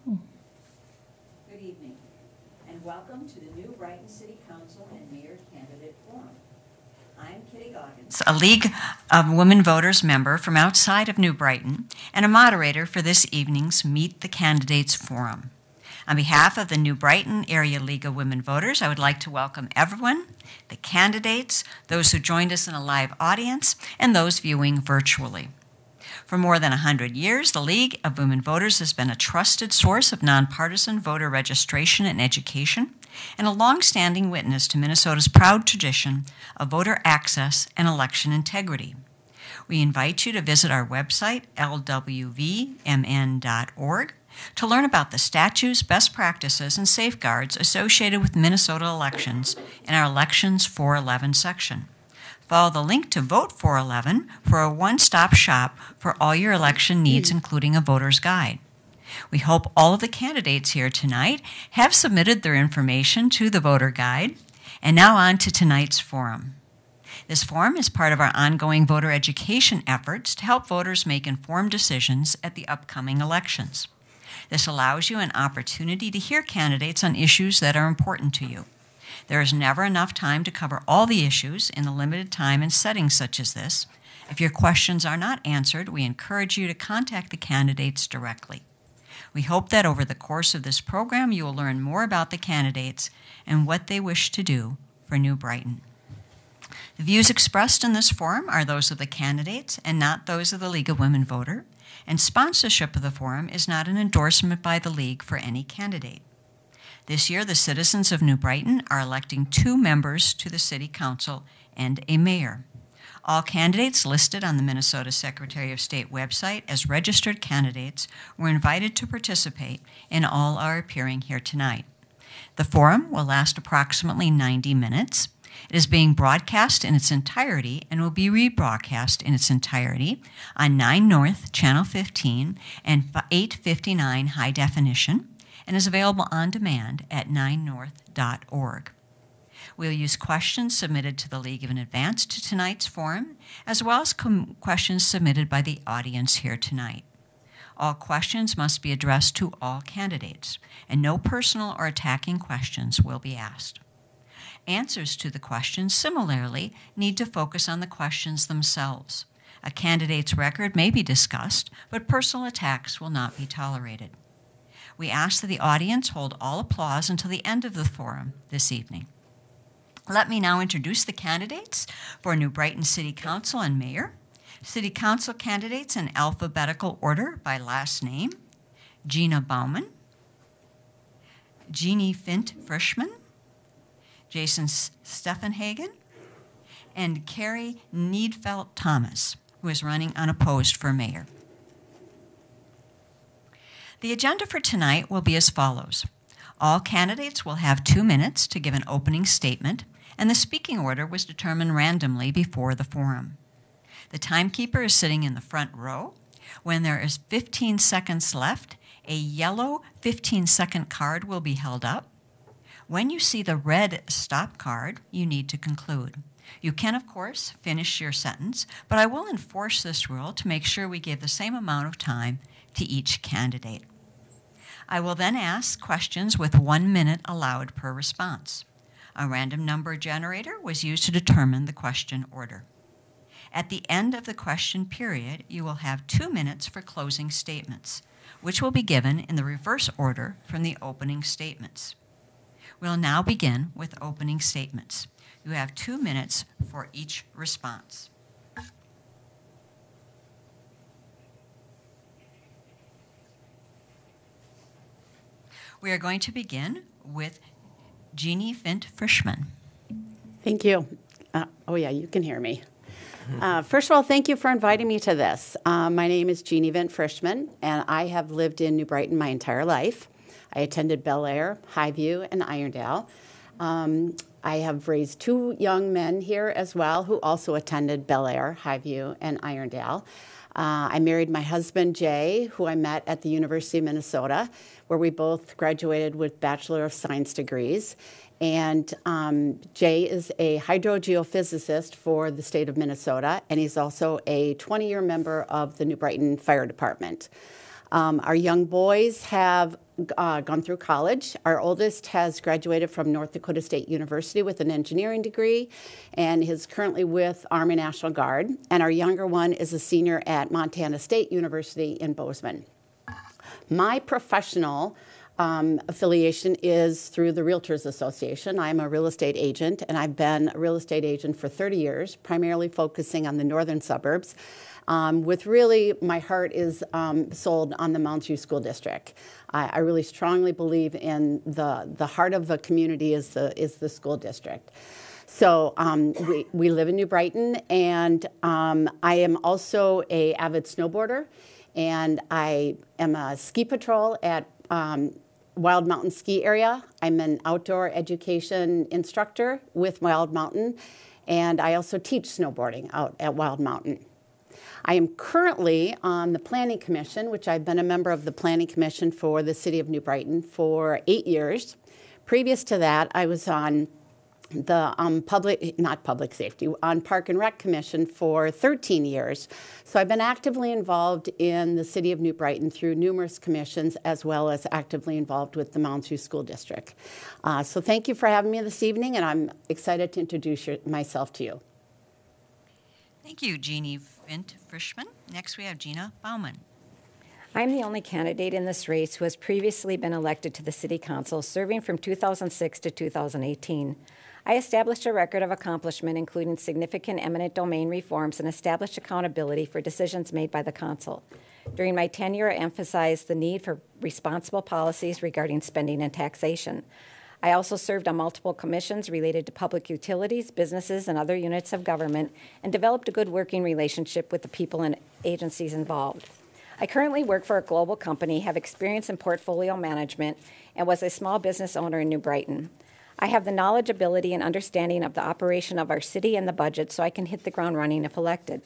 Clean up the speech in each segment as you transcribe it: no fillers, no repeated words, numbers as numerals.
Good evening, and welcome to the new Brighton City Council and Mayor Candidate Forum. I'm Kitty Goggins, a League of Women Voters member from outside of New Brighton and a moderator for this evening's Meet the Candidates Forum. On behalf of the New Brighton Area League of Women Voters, I would like to welcome everyone, the candidates, those who joined us in a live audience, and those viewing virtually. For more than 100 years, the League of Women Voters has been a trusted source of nonpartisan voter registration and education, and a long-standing witness to Minnesota's proud tradition of voter access and election integrity. We invite you to visit our website, lwvmn.org, to learn about the statutes, best practices, and safeguards associated with Minnesota elections in our Elections 411 section. Follow the link to Vote 411 for a one-stop shop for all your election needs, including a voter's guide. We hope all of the candidates here tonight have submitted their information to the voter guide. And now on to tonight's forum. This forum is part of our ongoing voter education efforts to help voters make informed decisions at the upcoming elections. This allows you an opportunity to hear candidates on issues that are important to you. There is never enough time to cover all the issues in the limited time and settings such as this. If your questions are not answered, we encourage you to contact the candidates directly. We hope that over the course of this program, you will learn more about the candidates and what they wish to do for New Brighton. The views expressed in this forum are those of the candidates and not those of the League of Women Voters, and sponsorship of the forum is not an endorsement by the League for any candidate. This year, the citizens of New Brighton are electing 2 members to the City Council and a mayor. All candidates listed on the Minnesota Secretary of State website as registered candidates were invited to participate, and all are appearing here tonight. The forum will last approximately 90 minutes. It is being broadcast in its entirety and will be rebroadcast in its entirety on 9 North, Channel 15, and 859 High Definition, and is available on demand at 9north.org. We'll use questions submitted to the League in advance to tonight's forum, as well as questions submitted by the audience here tonight. All questions must be addressed to all candidates, and no personal or attacking questions will be asked. Answers to the questions similarly need to focus on the questions themselves. A candidate's record may be discussed, but personal attacks will not be tolerated. We ask that the audience hold all applause until the end of the forum this evening. Let me now introduce the candidates for New Brighton City Council and Mayor. City Council candidates in alphabetical order by last name: Gina Bauman, Jeanne Vint Frischman, Jason Steffenhagen, and Kari Niedfeldt-Thomas, who is running unopposed for mayor. The agenda for tonight will be as follows. All candidates will have 2 minutes to give an opening statement, and the speaking order was determined randomly before the forum. The timekeeper is sitting in the front row. When there is 15 seconds left, a yellow 15-second card will be held up. When you see the red stop card, you need to conclude. You can, of course, finish your sentence, but I will enforce this rule to make sure we give the same amount of time to each candidate. I will then ask questions with 1 minute allowed per response. A random number generator was used to determine the question order. At the end of the question period, you will have 2 minutes for closing statements, which will be given in the reverse order from the opening statements. We'll now begin with opening statements. You have 2 minutes for each response. We are going to begin with Jeanne Vint Frischman. Thank you. Oh yeah, you can hear me. First of all, thank you for inviting me to this. My name is Jeanne Vint Frischman, and I have lived in New Brighton my entire life. I attended Bel Air, Highview, and Irondale. I have raised 2 young men here as well who also attended Bel Air, Highview, and Irondale. I married my husband, Jay, who I met at the University of Minnesota, where we both graduated with Bachelor of Science degrees. And Jay is a hydrogeophysicist for the state of Minnesota, and he's also a 20-year member of the New Brighton Fire Department. Our young boys have gone through college. Our oldest has graduated from North Dakota State University with an engineering degree and is currently with Army National Guard. And our younger one is a senior at Montana State University in Bozeman. My professional affiliation is through the Realtors Association. I'm a real estate agent, and I've been a real estate agent for 30 years, primarily focusing on the northern suburbs. With really, my heart is sold on the Mounds View School District. I really strongly believe in the heart of the community is the school district. So we live in New Brighton, and I am also an avid snowboarder, and I am a ski patrol at Wild Mountain Ski Area. I'm an outdoor education instructor with Wild Mountain, and I also teach snowboarding out at Wild Mountain. I am currently on the Planning Commission, which I've been a member of the Planning Commission for the City of New Brighton for 8 years. Previous to that, I was on the Park and Rec Commission for 13 years. So I've been actively involved in the City of New Brighton through numerous commissions, as well as actively involved with the Mounds View School District. So thank you for having me this evening, and I'm excited to introduce myself to you. Thank you, Jeanne Vint Frischman. Next, we have Gina Bauman. I'm the only candidate in this race who has previously been elected to the City Council, serving from 2006 to 2018. I established a record of accomplishment, including significant eminent domain reforms and established accountability for decisions made by the Council. During my tenure, I emphasized the need for responsible policies regarding spending and taxation. I also served on multiple commissions related to public utilities, businesses, and other units of government, and developed a good working relationship with the people and agencies involved. I currently work for a global company, have experience in portfolio management, and was a small business owner in New Brighton. I have the knowledge, ability, and understanding of the operation of our city and the budget, so I can hit the ground running if elected.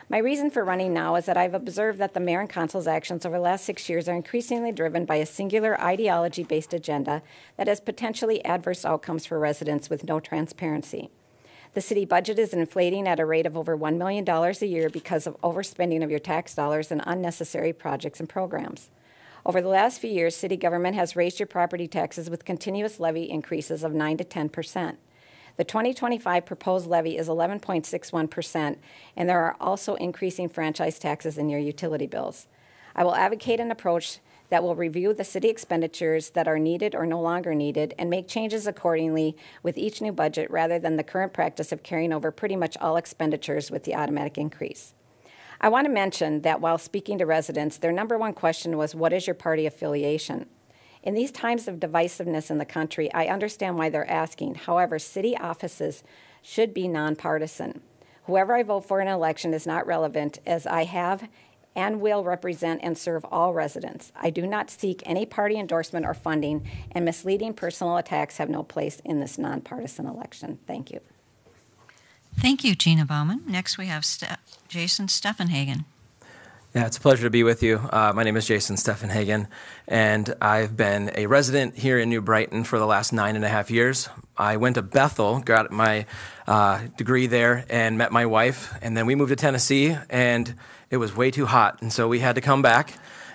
My reason for running now is that I've observed that the mayor and council's actions over the last 6 years are increasingly driven by a singular ideology-based agenda that has potentially adverse outcomes for residents with no transparency. The city budget is inflating at a rate of over $1 million a year because of overspending of your tax dollars and unnecessary projects and programs. Over the last few years, city government has raised your property taxes with continuous levy increases of 9 to 10%. The 2025 proposed levy is 11.61%, and there are also increasing franchise taxes in your utility bills. I will advocate an approach that will review the city expenditures that are needed or no longer needed and make changes accordingly with each new budget rather than the current practice of carrying over pretty much all expenditures with the automatic increase. I want to mention that while speaking to residents, their number one question was, what is your party affiliation? In these times of divisiveness in the country, I understand why they're asking. However, city offices should be nonpartisan. Whoever I vote for in an election is not relevant, as I have and will represent and serve all residents. I do not seek any party endorsement or funding, and misleading personal attacks have no place in this nonpartisan election. Thank you. Thank you, Gina Bauman. Next, we have Jason Steffenhagen. Yeah, it's a pleasure to be with you. My name is Jason Steffenhagen, and I've been a resident here in New Brighton for the last 9.5 years. I went to Bethel, got my degree there, and met my wife, and then we moved to Tennessee, and it was way too hot, and so we had to come back.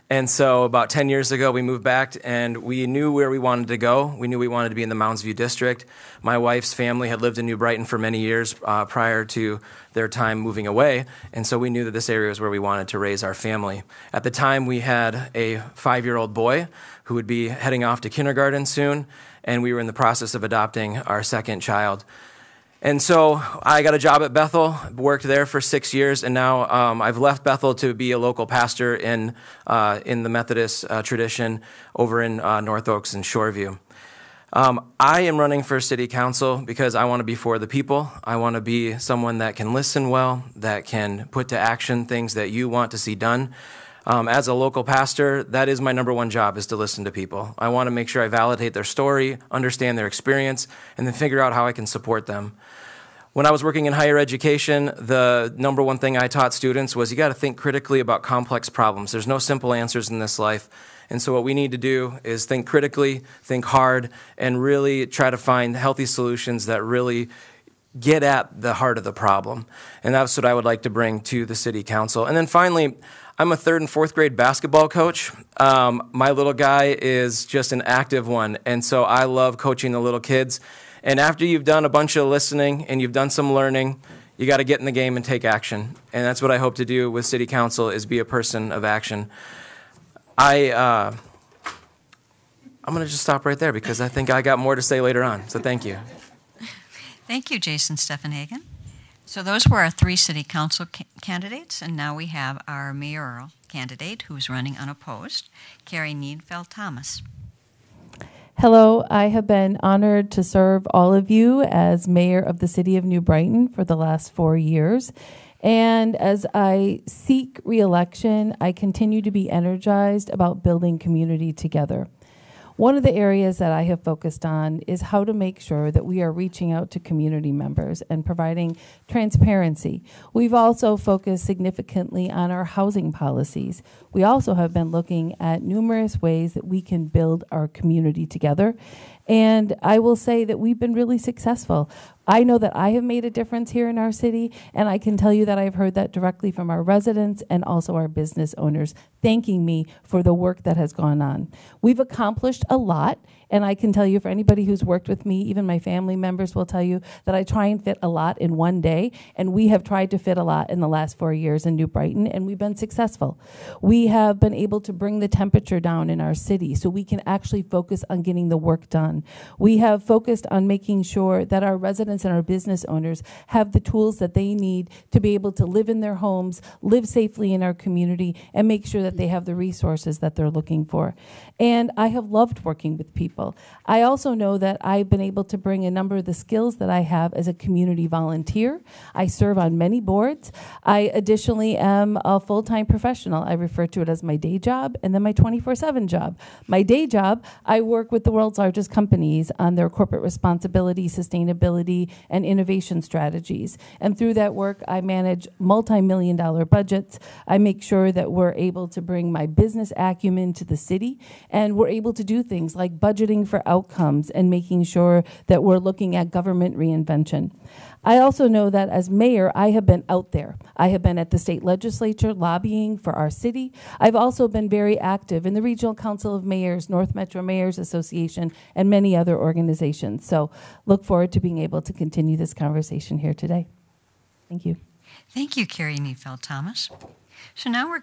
And so about 10 years ago, we moved back, and we knew where we wanted to go. We knew we wanted to be in the Mounds View district. My wife's family had lived in New Brighton for many years prior to their time moving away, and so we knew that this area was where we wanted to raise our family. At the time, we had a 5-year-old boy who would be heading off to kindergarten soon, and we were in the process of adopting our second child. And so I got a job at Bethel, worked there for 6 years, and now I've left Bethel to be a local pastor in the Methodist tradition over in North Oaks and Shoreview. I am running for city council because I want to be for the people. I want to be someone that can listen well, that can put to action things that you want to see done. As a local pastor, that is my number one job, is to listen to people. I want to make sure I validate their story, understand their experience, and then figure out how I can support them. When I was working in higher education, the number one thing I taught students was you got to think critically about complex problems. There's no simple answers in this life. And so what we need to do is think critically, think hard, and really try to find healthy solutions that really get at the heart of the problem. And that's what I would like to bring to the city council. And then finally, I'm a 3rd and 4th grade basketball coach. My little guy is just an active one, and so I love coaching the little kids. And after you've done a bunch of listening and you've done some learning, you got to get in the game and take action. And that's what I hope to do with City Council, is be a person of action. I'm going to just stop right there because I think I got more to say later on. So thank you. Thank you, Jason Steffenhagen. So those were our 3 city council candidates, and now we have our mayoral candidate who's running unopposed, Kari Niedfeldt-Thomas. Hello, I have been honored to serve all of you as mayor of the city of New Brighton for the last 4 years. And as I seek re-election, I continue to be energized about building community together. One of the areas that I have focused on is how to make sure that we are reaching out to community members and providing transparency. We've also focused significantly on our housing policies. We also have been looking at numerous ways that we can build our community together. And I will say that we've been really successful. I know that I have made a difference here in our city, and I can tell you that I've heard that directly from our residents and also our business owners thanking me for the work that has gone on. We've accomplished a lot, and I can tell you, for anybody who's worked with me, even my family members will tell you that I try and fit a lot in one day, and we have tried to fit a lot in the last 4 years in New Brighton, and we've been successful. We have been able to bring the temperature down in our city so we can actually focus on getting the work done. We have focused on making sure that our residents and our business owners have the tools that they need to be able to live in their homes, live safely in our community, and make sure that they have the resources that they're looking for. And I have loved working with people. I also know that I've been able to bring a number of the skills that I have as a community volunteer. I serve on many boards. I additionally am a full-time professional. I refer to it as my day job and then my 24/7 job. My day job, I work with the world's largest companies on their corporate responsibility, sustainability, and innovation strategies. And through that work, I manage multi-million-dollar budgets. I make sure that we're able to bring my business acumen to the city, and we're able to do things like budgeting for outcomes and making sure that we're looking at government reinvention. I also know that as mayor, I have been out there. I have been at the state legislature lobbying for our city. I've also been very active in the Regional Council of Mayors, North Metro Mayors Association, and many other organizations. So look forward to being able to continue this conversation here today. Thank you. Thank you, Kari Niedfeldt-Thomas. So now we're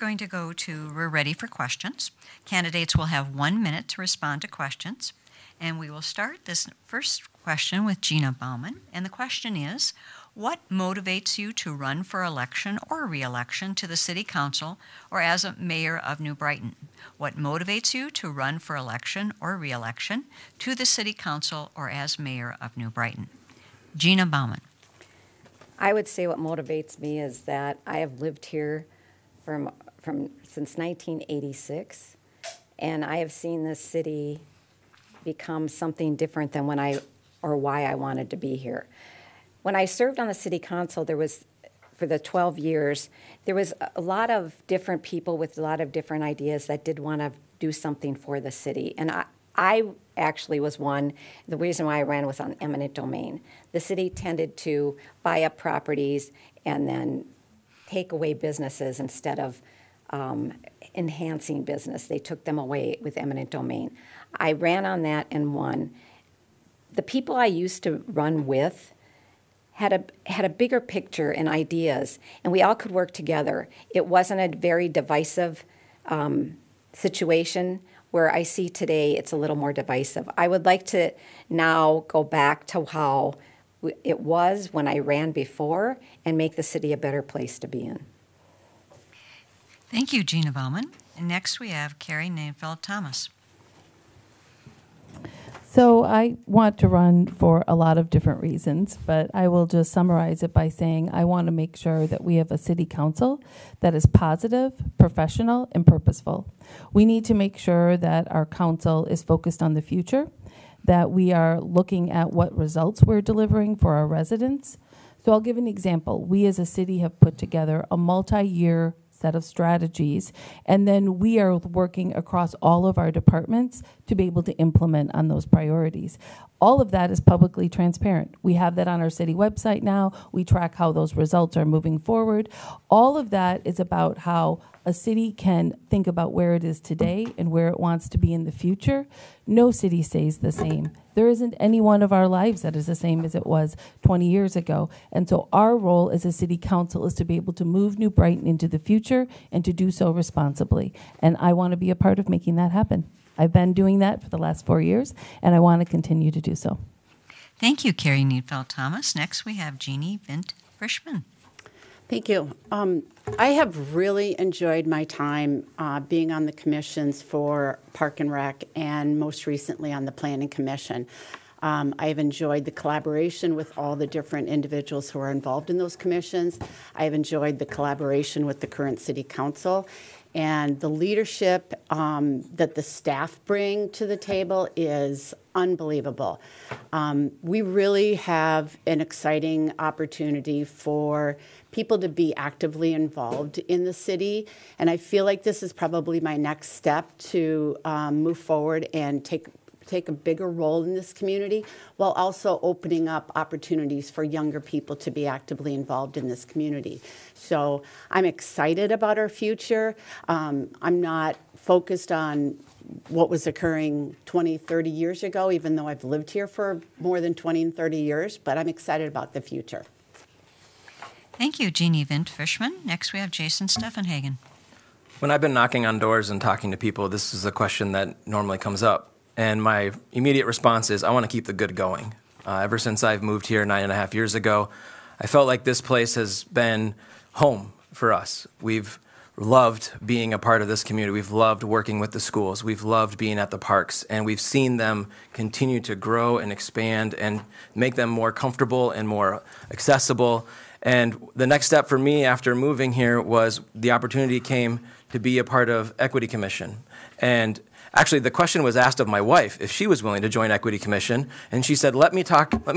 ready for questions. Candidates will have 1 minute to respond to questions. And we will start this first question with Gina Bauman. And the question is, what motivates you to run for election or re-election to the City Council or as a mayor of New Brighton? What motivates you to run for election or re-election to the City Council or as mayor of New Brighton? Gina Bauman. I would say what motivates me is that I have lived here since 1986, and I have seen this city become something different than why I wanted to be here. When I served on the city council, for the 12 years, there was a lot of different people with a lot of different ideas that did want to do something for the city. And I actually was one. The reason why I ran was on eminent domain. The city tended to buy up properties and then take away businesses instead of enhancing business. They took them away with eminent domain. I ran on that and won. The people I used to run with had a bigger picture and ideas, and we all could work together. It wasn't a very divisive situation where I see today it's a little more divisive. I would like to now go back to how it was when I ran before and make the city a better place to be in. Thank you, Gina Bauman. And next we have Kari Niedfeldt-Thomas. So I want to run for a lot of different reasons, but I will just summarize it by saying I want to make sure that we have a city council that is positive, professional, and purposeful. We need to make sure that our council is focused on the future, that we are looking at what results we're delivering for our residents. So I'll give an example. We as a city have put together a multi-year set of strategies, and then we are working across all of our departments to be able to implement on those priorities. All of that is publicly transparent. We have that on our city website now. We track how those results are moving forward. All of that is about how a city can think about where it is today and where it wants to be in the future, no city stays the same. There isn't any one of our lives that is the same as it was 20 years ago. And so our role as a city council is to be able to move New Brighton into the future and to do so responsibly. And I want to be a part of making that happen. I've been doing that for the last 4 years, and I want to continue to do so. Thank you, Kari Niedfeldt-Thomas. Next, we have Jeanne, Vint, Frischman. Thank you. I have really enjoyed my time being on the commissions for Park and Rec and most recently on the Planning Commission. I have enjoyed the collaboration with all the different individuals who are involved in those commissions. I have enjoyed the collaboration with the current city council. And the leadership that the staff bring to the table is unbelievable. We really have an exciting opportunity for people to be actively involved in the city. And I feel like this is probably my next step to move forward and take a bigger role in this community, while also opening up opportunities for younger people to be actively involved in this community. So I'm excited about our future. I'm not focused on what was occurring 20, 30 years ago, even though I've lived here for more than 20 and 30 years, but I'm excited about the future. Thank you, Jeanne, Vint, Frischman. Next, we have Jason Steffenhagen. When I've been knocking on doors and talking to people, this is a question that normally comes up. And my immediate response is, I want to keep the good going. Ever since I've moved here 9.5 years ago, I felt like this place has been home for us. We've loved being a part of this community. We've loved working with the schools. We've loved being at the parks. And we've seen them continue to grow and expand and make them more comfortable and more accessible. And the next step for me after moving here was the opportunity came to be a part of Equity Commission. And actually, the question was asked of my wife if she was willing to join Equity Commission, and she said, let me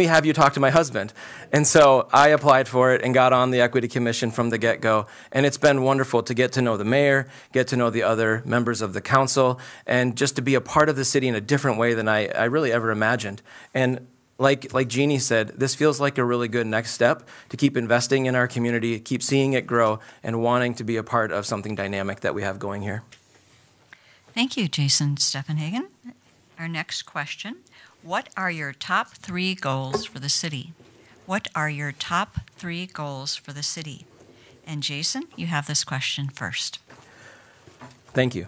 have you talk to my husband. And so I applied for it and got on the Equity Commission from the get-go, and it's been wonderful to get to know the mayor, get to know the other members of the council, and just to be a part of the city in a different way than I really ever imagined. And like Jeanne said, this feels like a really good next step to keep investing in our community, keep seeing it grow, and wanting to be a part of something dynamic that we have going here. Thank you, Jason Steffenhagen. Our next question, what are your top 3 goals for the city? What are your top 3 goals for the city? And Jason, you have this question first. Thank you.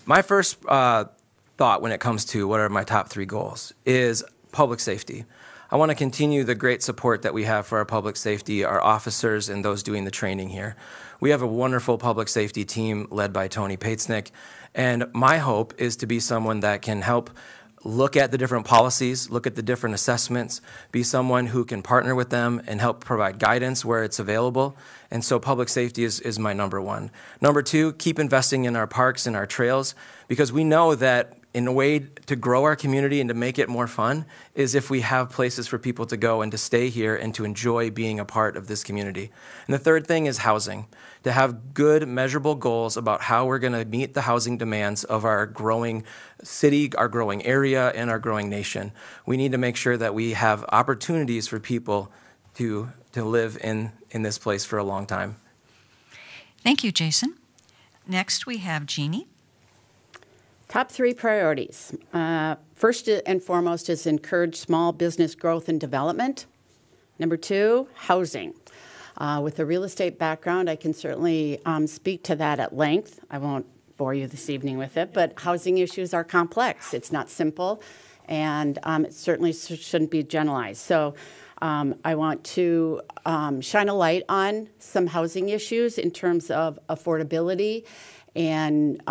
My first thought when it comes to what are my top 3 goals is public safety. I want to continue the great support that we have for our public safety, our officers, and those doing the training here. We have a wonderful public safety team led by Tony Patesnick, and my hope is to be someone that can help look at the different policies, look at the different assessments, be someone who can partner with them and help provide guidance where it's available. And so public safety is my number 1. Number 2, keep investing in our parks and our trails, because we know that in a way to grow our community and to make it more fun is if we have places for people to go and to stay here and to enjoy being a part of this community. And the third thing is housing, to have good measurable goals about how we're going to meet the housing demands of our growing city, our growing area, and our growing nation. We need to make sure that we have opportunities for people to live in this place for a long time. Thank you, Jason. Next, we have Jeanne. Top 3 priorities. First and foremost is encourage small business growth and development. Number 2, housing. With a real estate background, I can certainly speak to that at length. I won't bore you this evening with it, but housing issues are complex. It's not simple, and it certainly shouldn't be generalized. So I want to shine a light on some housing issues in terms of affordability and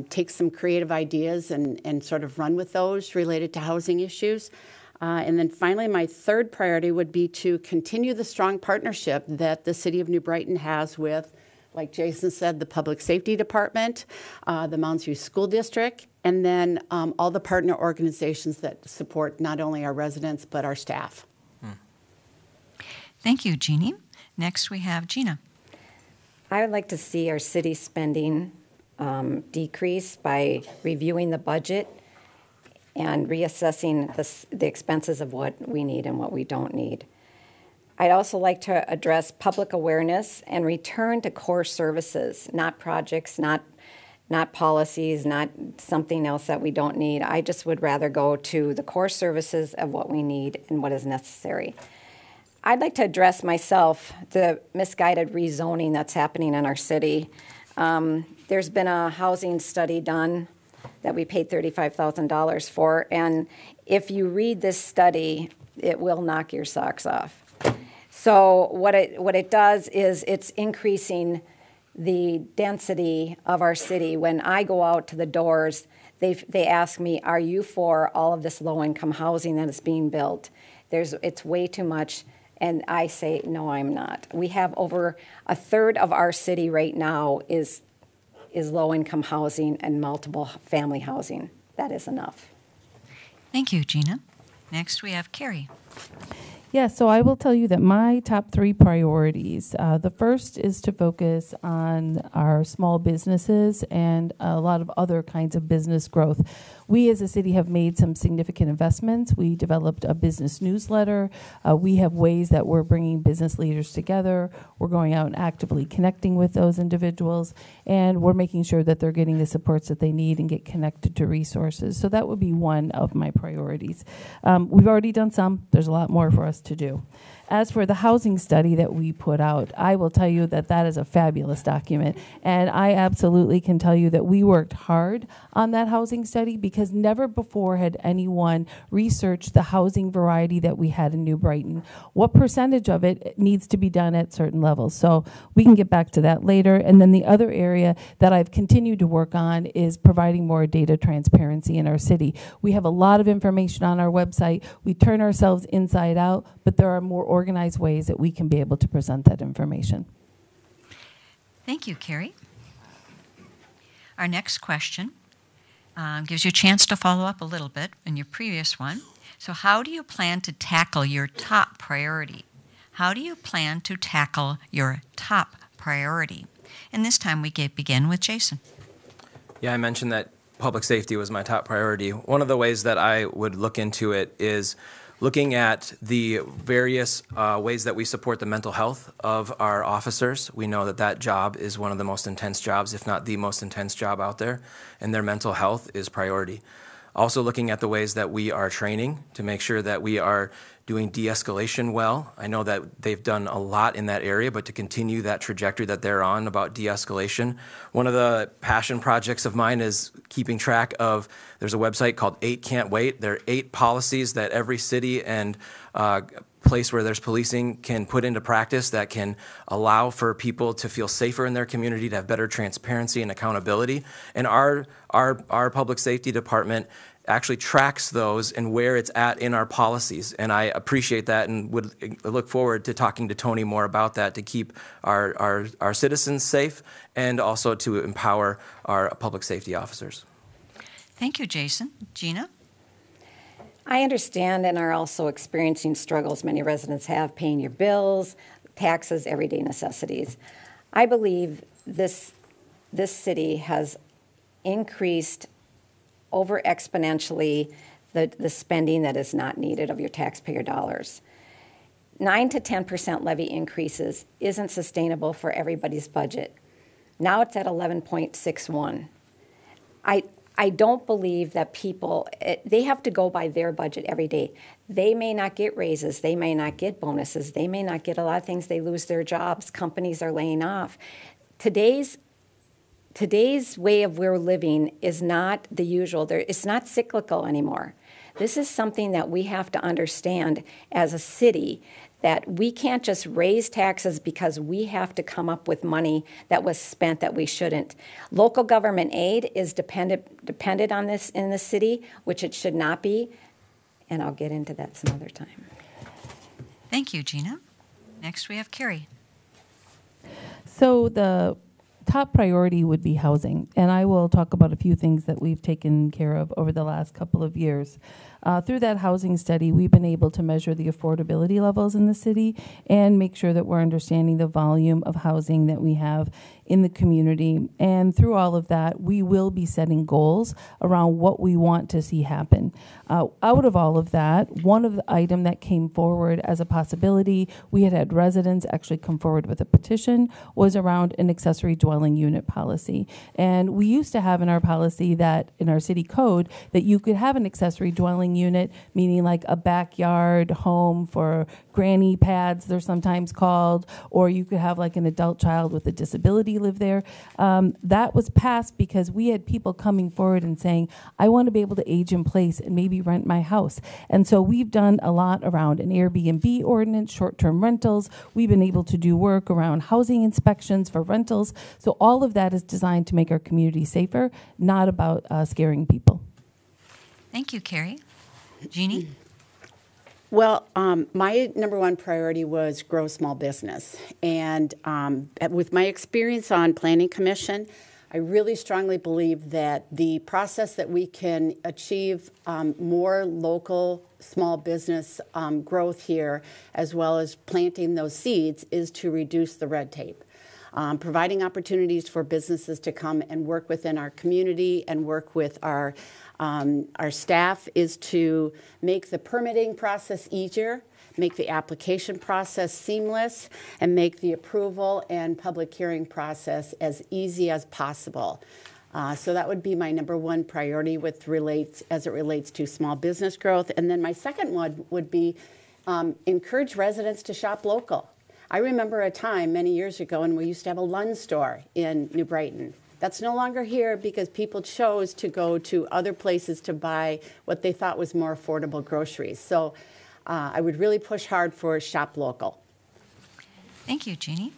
take some creative ideas and sort of run with those related to housing issues. And then finally, my third priority would be to continue the strong partnership that the City of New Brighton has with, like Jason said, the Public Safety Department, the Mounds View School District, and then all the partner organizations that support not only our residents but our staff. Thank you, Jeanne. Next, we have Gina. I would like to see our city spending decrease by reviewing the budget and reassessing the expenses of what we need and what we don't need. I'd also like to address public awareness and return to core services, not projects, not policies, not something else that we don't need. I just would rather go to the core services of what we need and what is necessary. I'd like to address myself the misguided rezoning that's happening in our city. There's been a housing study done that we paid $35,000 for, and if you read this study, it will knock your socks off. So what it does is it's increasing the density of our city. When I go out to the doors, they ask me, are you for all of this low-income housing that is being built? It's way too much, and I say, no, I'm not. We have over a third of our city right now is low-income housing and multiple family housing. That is enough. Thank you, Gina. Next, we have Kari. Yeah, so I will tell you that my top 3 priorities, the first is to focus on our small businesses and a lot of other kinds of business growth. We as a city have made some significant investments. We developed a business newsletter. We have ways that we're bringing business leaders together. We're going out and actively connecting with those individuals, and we're making sure that they're getting the supports that they need and get connected to resources. So that would be one of my priorities. We've already done some. There's a lot more for us to do. As for the housing study that we put out, I will tell you that that is a fabulous document. And I absolutely can tell you that we worked hard on that housing study because never before had anyone researched the housing variety that we had in New Brighton. What percentage of it needs to be done at certain levels? So we can get back to that later. And then the other area that I've continued to work on is providing more data transparency in our city. We have a lot of information on our website. We turn ourselves inside out, but there are more organized ways that we can be able to present that information. Thank you, Kari. Our next question gives you a chance to follow up a little bit in your previous one. So how do you plan to tackle your top priority? How do you plan to tackle your top priority? And this time we begin with Jason. Yeah, I mentioned that public safety was my top priority. One of the ways that I would look into it is looking at the various ways that we support the mental health of our officers. We know that that job is one of the most intense jobs, if not the most intense job out there, and their mental health is priority. Also looking at the ways that we are training to make sure that we are doing de-escalation well. I know that they've done a lot in that area, but to continue that trajectory that they're on about de-escalation. One of the passion projects of mine is keeping track of, there's a website called 8 Can't Wait. There are 8 policies that every city and place where there's policing can put into practice that can allow for people to feel safer in their community, to have better transparency and accountability. And our public safety department actually tracks those and where it's at in our policies. And I appreciate that and would look forward to talking to Tony more about that to keep our citizens safe and also to empower our public safety officers. Thank you, Jason. Gina? I understand and are also experiencing struggles many residents have paying your bills, taxes, everyday necessities. I believe this city has increased over exponentially the spending that is not needed of your taxpayer dollars. 9 to 10% levy increases isn't sustainable for everybody's budget. Now it's at 11.61. I don't believe that people, they have to go by their budget every day. They may not get raises. They may not get bonuses. They may not get a lot of things. They lose their jobs. Companies are laying off. Today's way of we're living is not the usual. It's not cyclical anymore. This is something that we have to understand as a city, that we can't just raise taxes because we have to come up with money that was spent that we shouldn't. Local government aid is dependent on this in the city, which it should not be, and I'll get into that some other time. Thank you, Gina. Next we have Kari. So the top priority would be housing, and I will talk about a few things that we've taken care of over the last couple of years. Through that housing study, we've been able to measure the affordability levels in the city and make sure that we're understanding the volume of housing that we have in the community. And through all of that, we will be setting goals around what we want to see happen. Out of all of that, one of the item that came forward as a possibility, we had residents actually come forward with a petition, was around an accessory dwelling unit policy. And we used to have in our policy that in our city code that you could have an accessory dwelling unit, meaning like a backyard home for granny pads, they're sometimes called, or you could have like an adult child with a disability live there. That was passed because we had people coming forward and saying, I want to be able to age in place and maybe rent my house. And so we've done a lot around an Airbnb ordinance, short-term rentals. We've been able to do work around housing inspections for rentals. So all of that is designed to make our community safer, not about scaring people. Thank you, Kari. Jeannie? Well, my number one priority was grow small business. And with my experience on Planning Commission, I really strongly believe that the process that we can achieve more local small business growth here, as well as planting those seeds, is to reduce the red tape. Providing opportunities for businesses to come and work within our community and work with our staff is to make the permitting process easier, make the application process seamless, and make the approval and public hearing process as easy as possible. So that would be my number one priority as it relates to small business growth. And then my second one would be encourage residents to shop local. I remember a time many years ago when we used to have a Lund store in New Brighton. That's no longer here because people chose to go to other places to buy what they thought was more affordable groceries. So I would really push hard for shop local. Thank you, Jeannie.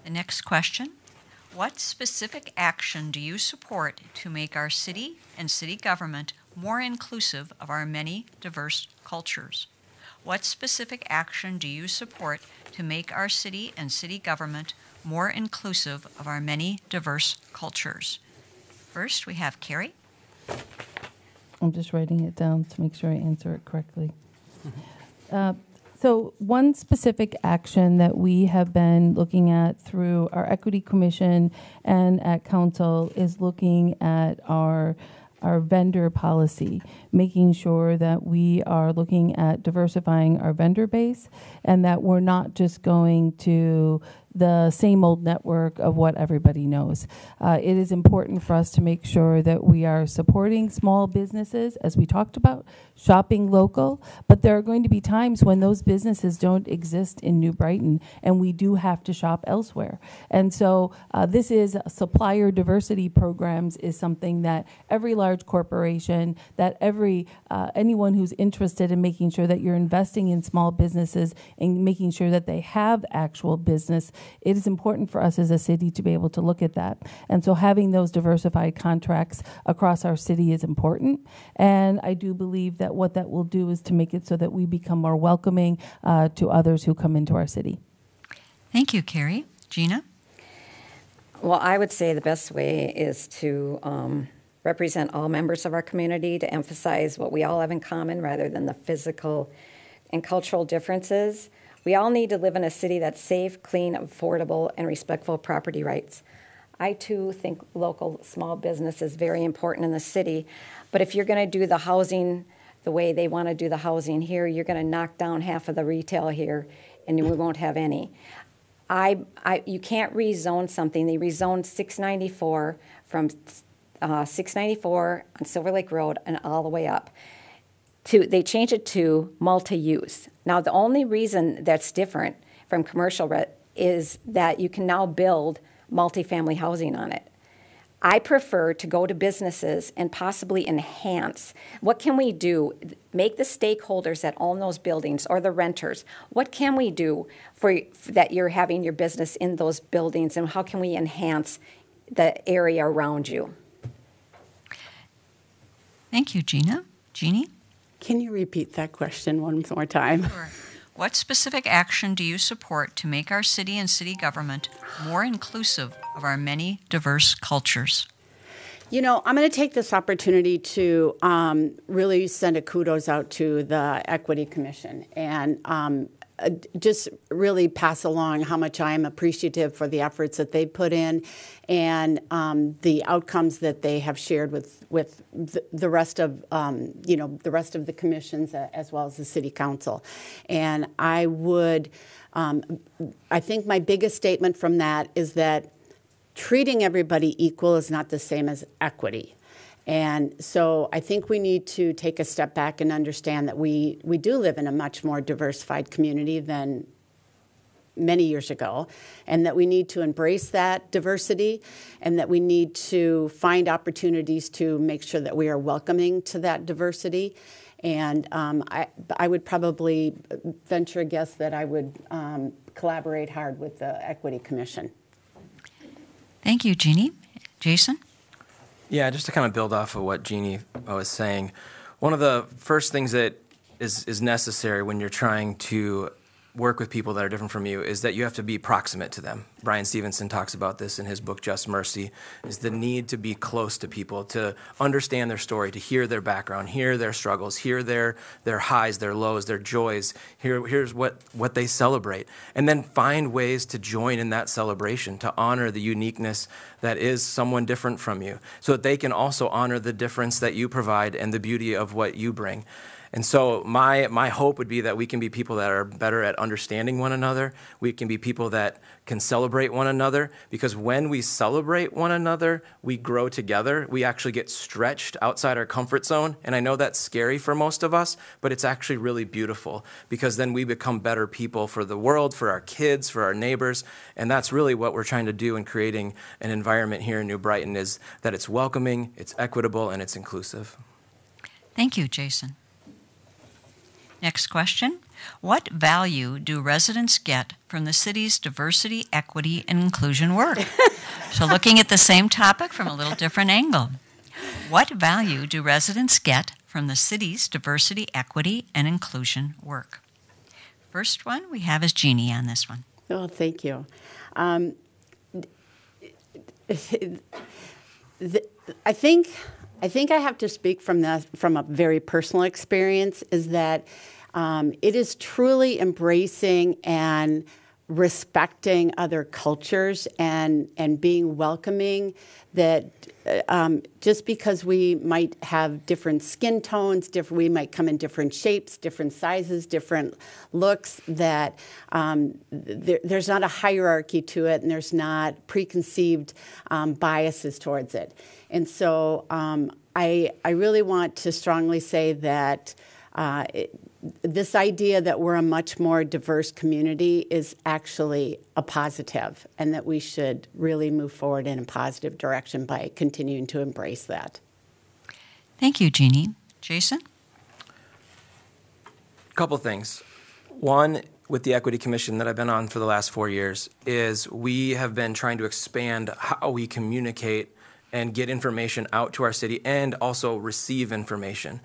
The next question. What specific action do you support to make our city and city government more inclusive of our many diverse cultures? What specific action do you support to make our city and city government more inclusive of our many diverse cultures? First, we have Kari. I'm just writing it down to make sure I answer it correctly. So one specific action that we have been looking at through our Equity Commission and at Council is looking at our vendor policy, making sure that we are looking at diversifying our vendor base and that we're not just going to the same old network of what everybody knows. It is important for us to make sure that we are supporting small businesses, as we talked about, shopping local, but there are going to be times when those businesses don't exist in New Brighton and we do have to shop elsewhere. And so this is supplier diversity programs is something that every large corporation, that anyone who's interested in making sure that you're investing in small businesses and making sure that they have actual business, it is important for us as a city to be able to look at that. And so having those diversified contracts across our city is important. And I do believe that what that will do is to make it so that we become more welcoming to others who come into our city. Thank you, Kari. Gina? Well, I would say the best way is to represent all members of our community, to emphasize what we all have in common rather than the physical and cultural differences. We all need to live in a city that's safe, clean, affordable, and respectful of property rights. I, too, think local small business is very important in the city, but if you're going to do the housing the way they want to do the housing here, you're going to knock down half of the retail here, and we won't have any. You can't rezone something. They rezoned 694 from 694 on Silver Lake Road and all the way up. They changed it to multi-use. Now, the only reason that's different from commercial is that you can now build multifamily housing on it. I prefer to go to businesses and possibly enhance. What can we do? Make the stakeholders that own those buildings or the renters. What can we do for that you're having your business in those buildings, and how can we enhance the area around you? Thank you, Gina. Jeannie? Can you repeat that question one more time? Sure. What specific action do you support to make our city and city government more inclusive of our many diverse cultures? You know, I'm going to take this opportunity to really send a kudos out to the Equity Commission. And just really pass along how much I am appreciative for the efforts that they put in and the outcomes that they have shared with the rest of the rest of the commissions as well as the city council. And I think my biggest statement from that is that treating everybody equal is not the same as equity. And so I think we need to take a step back and understand that we do live in a much more diversified community than many years ago, and that we need to embrace that diversity, and that we need to find opportunities to make sure that we are welcoming to that diversity. And I would probably venture a guess that I would collaborate hard with the Equity Commission. Thank you, Jeannie. Jason? Yeah, just to kind of build off of what Jeannie was saying, one of the first things that is necessary when you're trying to work with people that are different from you is that you have to be proximate to them. Brian Stevenson talks about this in his book, Just Mercy, is the need to be close to people, to understand their story, to hear their background, hear their struggles, hear their highs, their lows, their joys, here's what they celebrate, and then find ways to join in that celebration, to honor the uniqueness that is someone different from you, so that they can also honor the difference that you provide and the beauty of what you bring. And so my hope would be that we can be people that are better at understanding one another. We can be people that can celebrate one another, because when we celebrate one another, we grow together. We actually get stretched outside our comfort zone. And I know that's scary for most of us, but it's actually really beautiful, because then we become better people for the world, for our kids, for our neighbors. And that's really what we're trying to do in creating an environment here in New Brighton, is that it's welcoming, it's equitable, and it's inclusive. Thank you, Jason. Next question. What value do residents get from the city's diversity, equity, and inclusion work? So looking at the same topic from a little different angle. What value do residents get from the city's diversity, equity, and inclusion work? First one we have is Jeannie on this one. Oh, thank you. I think I have to speak from a very personal experience, is that it is truly embracing and respecting other cultures and being welcoming, that just because we might have different skin tones, we might come in different shapes, different sizes, different looks, that there's not a hierarchy to it, and there's not preconceived biases towards it. And so I really want to strongly say that this idea that we're a much more diverse community is actually a positive, and that we should really move forward in a positive direction by continuing to embrace that. Thank you, Jeannie. Jason? A couple things. One, with the Equity Commission that I've been on for the last 4 years, is we have been trying to expand how we communicate and get information out to our city, and also receive information.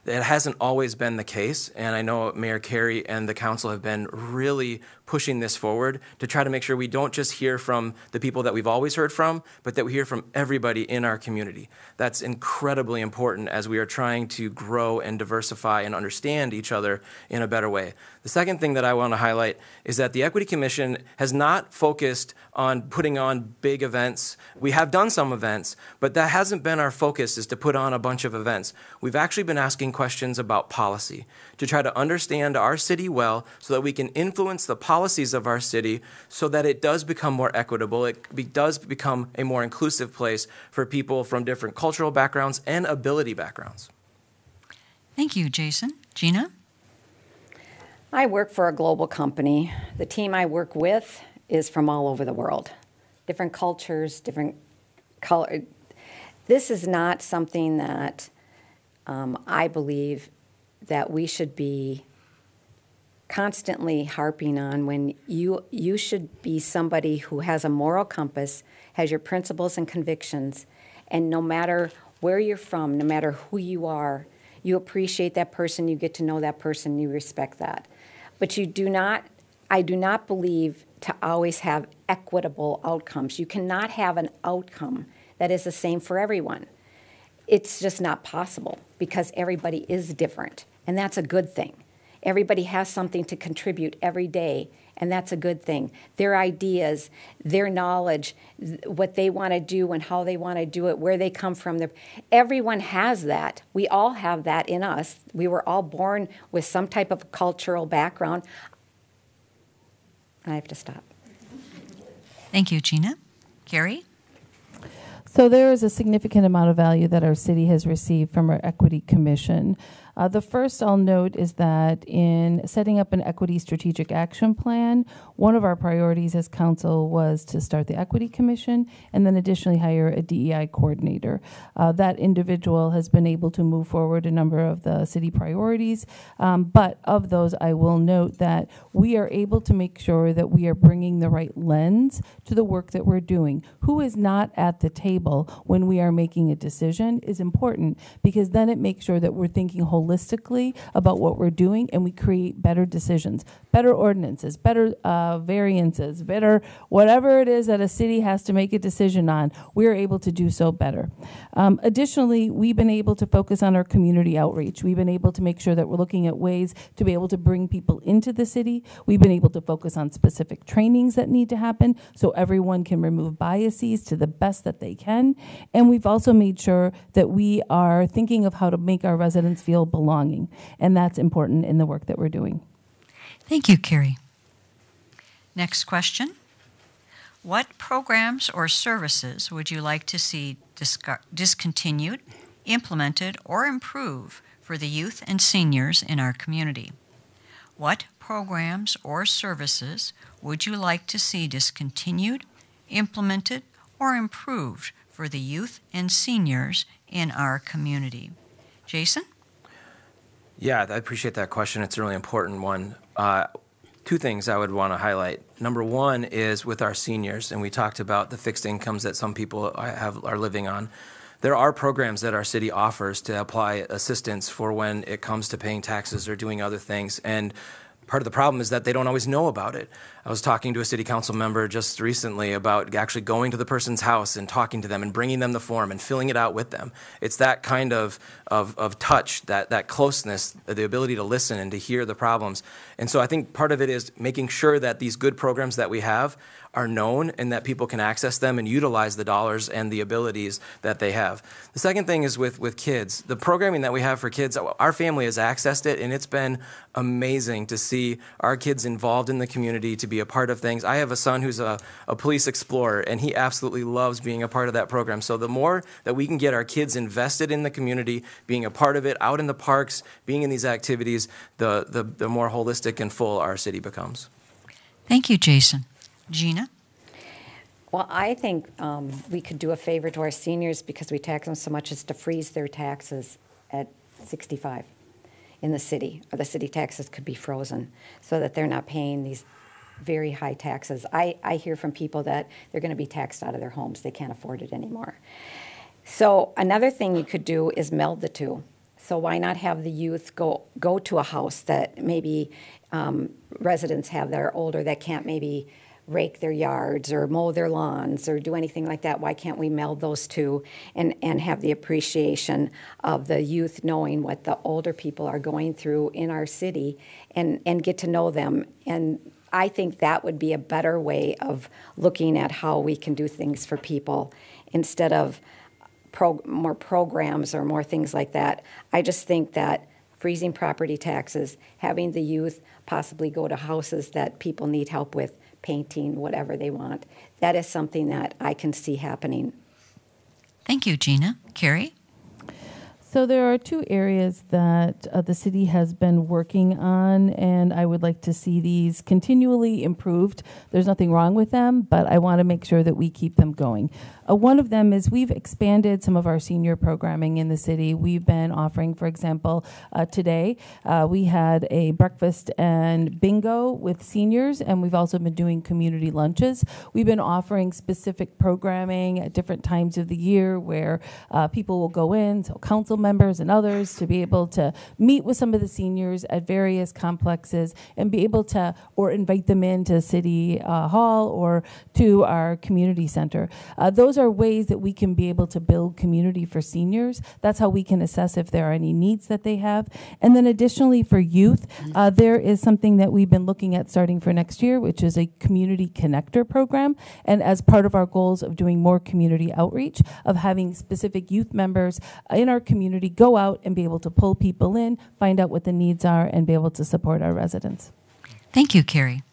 It hasn't always been the case, and I know Mayor Kari and the council have been really pushing this forward to try to make sure we don't just hear from the people that we've always heard from, but that we hear from everybody in our community. That's incredibly important as we are trying to grow and diversify and understand each other in a better way. The second thing that I want to highlight is that the Equity Commission has not focused on putting on big events. We have done some events, but that hasn't been our focus, is to put on a bunch of events. We've actually been asking questions about policy to try to understand our city well, so that we can influence the policies of our city so that it does become more equitable, does become a more inclusive place for people from different cultural backgrounds and ability backgrounds. Thank you, Jason. Gina? I work for a global company. The team I work with is from all over the world. Different cultures, different color. This is not something that I believe that we should be constantly harping on. When you should be somebody who has a moral compass, has your principles and convictions, and no matter where you're from, no matter who you are, you appreciate that person, you get to know that person, you respect that. But I do not believe to always have equitable outcomes. You cannot have an outcome that is the same for everyone. It's just not possible, because everybody is different, and that's a good thing. Everybody has something to contribute every day, and that's a good thing. Their ideas, their knowledge, what they want to do and how they want to do it, where they come from. Everyone has that. We all have that in us. We were all born with some type of cultural background. I have to stop. Thank you, Gina. Kari? So there is a significant amount of value that our city has received from our Equity Commission. The first I'll note is that in setting up an equity strategic action plan, one of our priorities as council was to start the Equity Commission and then additionally hire a DEI coordinator. That individual has been able to move forward a number of the city priorities, but of those I will note that we are able to make sure that we are bringing the right lens to the work that we're doing. Who is not at the table when we are making a decision is important, because then it makes sure that we're thinking holistically about what we're doing and we create better decisions, better ordinances, better variances, better whatever it is that a city has to make a decision on, we're able to do so better. Additionally, we've been able to focus on our community outreach. We've been able to make sure that we're looking at ways to be able to bring people into the city. We've been able to focus on specific trainings that need to happen so everyone can remove biases to the best that they can. And we've also made sure that we are thinking of how to make our residents feel belonging. And that's important in the work that we're doing. Thank you, Kari. Next question. What programs or services would you like to see discontinued, implemented, or improve for the youth and seniors in our community? What programs or services would you like to see discontinued, implemented, or improved for the youth and seniors in our community? Jason? Yeah, I appreciate that question. It's a really important one. Two things I would want to highlight. Number one is with our seniors, and we talked about the fixed incomes that some people are living on. There are programs that our city offers to apply assistance for when it comes to paying taxes or doing other things. And part of the problem is that they don't always know about it. I was talking to a city council member just recently about actually going to the person's house and talking to them and bringing them the form and filling it out with them. It's that kind of touch, that closeness, the ability to listen and to hear the problems. And so I think part of it is making sure that these good programs that we have are known and that people can access them and utilize the dollars and the abilities that they have. The second thing is with kids. The programming that we have for kids, our family has accessed it, and it's been amazing to see our kids involved in the community, to be a part of things. I have a son who's a police explorer, and he absolutely loves being a part of that program. So the more that we can get our kids invested in the community, being a part of it, out in the parks, being in these activities, the more holistic and full our city becomes. Thank you, Jason. Gina? Well, I think we could do a favor to our seniors because we tax them so much as to freeze their taxes at 65 in the city, or the city taxes could be frozen so that they're not paying these very high taxes. I hear from people that they're going to be taxed out of their homes. They can't afford it anymore. So another thing you could do is meld the two. So why not have the youth go to a house that maybe residents have that are older that can't maybe rake their yards or mow their lawns or do anything like that? Why can't we meld those two and have the appreciation of the youth knowing what the older people are going through in our city and get to know them? And I think that would be a better way of looking at how we can do things for people instead of more programs or more things like that. I just think that freezing property taxes, having the youth possibly go to houses that people need help with, painting, whatever they want, that is something that I can see happening. Thank you, Gina. Kari? So there are two areas that the city has been working on, and I would like to see these continually improved. There's nothing wrong with them, but I want to make sure that we keep them going. One of them is we've expanded some of our senior programming in the city. We've been offering, for example, today we had a breakfast and bingo with seniors, and we've also been doing community lunches. We've been offering specific programming at different times of the year where people will go in, so council members and others to be able to meet with some of the seniors at various complexes and be able to, or invite them into City Hall or to our community center. Those are ways that we can be able to build community for seniors. That's how we can assess if there are any needs that they have. And then additionally for youth, there is something that we've been looking at starting for next year, which is a community connector program. And as part of our goals of doing more community outreach, of having specific youth members in our community go out and be able to pull people in, find out what the needs are, and be able to support our residents. Thank you, Kari.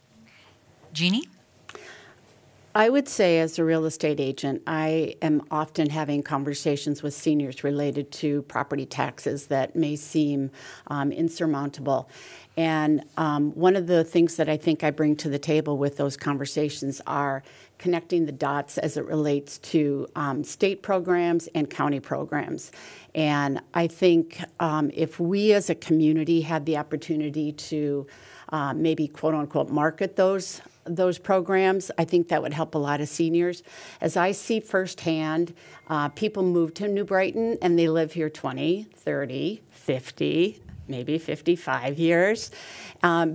Jeanne? I would say as a real estate agent, I am often having conversations with seniors related to property taxes that may seem insurmountable. And one of the things that I think I bring to the table with those conversations are connecting the dots as it relates to state programs and county programs. And I think if we as a community had the opportunity to maybe quote unquote market those programs, I think that would help a lot of seniors. As I see firsthand, people move to New Brighton and they live here 20, 30, 50, maybe 55 years,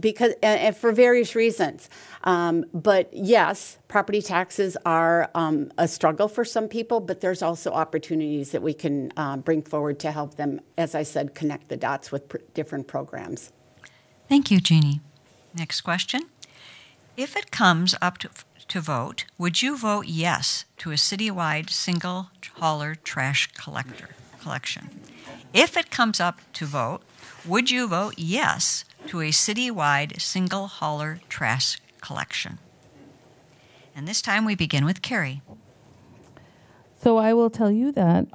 because and for various reasons. But yes, property taxes are a struggle for some people, but there's also opportunities that we can bring forward to help them, as I said, connect the dots with different programs. Thank you, Jeanne. Next question. If it comes up to vote, would you vote yes to a citywide single hauler trash collection? If it comes up to vote, would you vote yes to a citywide single hauler trash collection? And this time we begin with Kari. So I will tell you that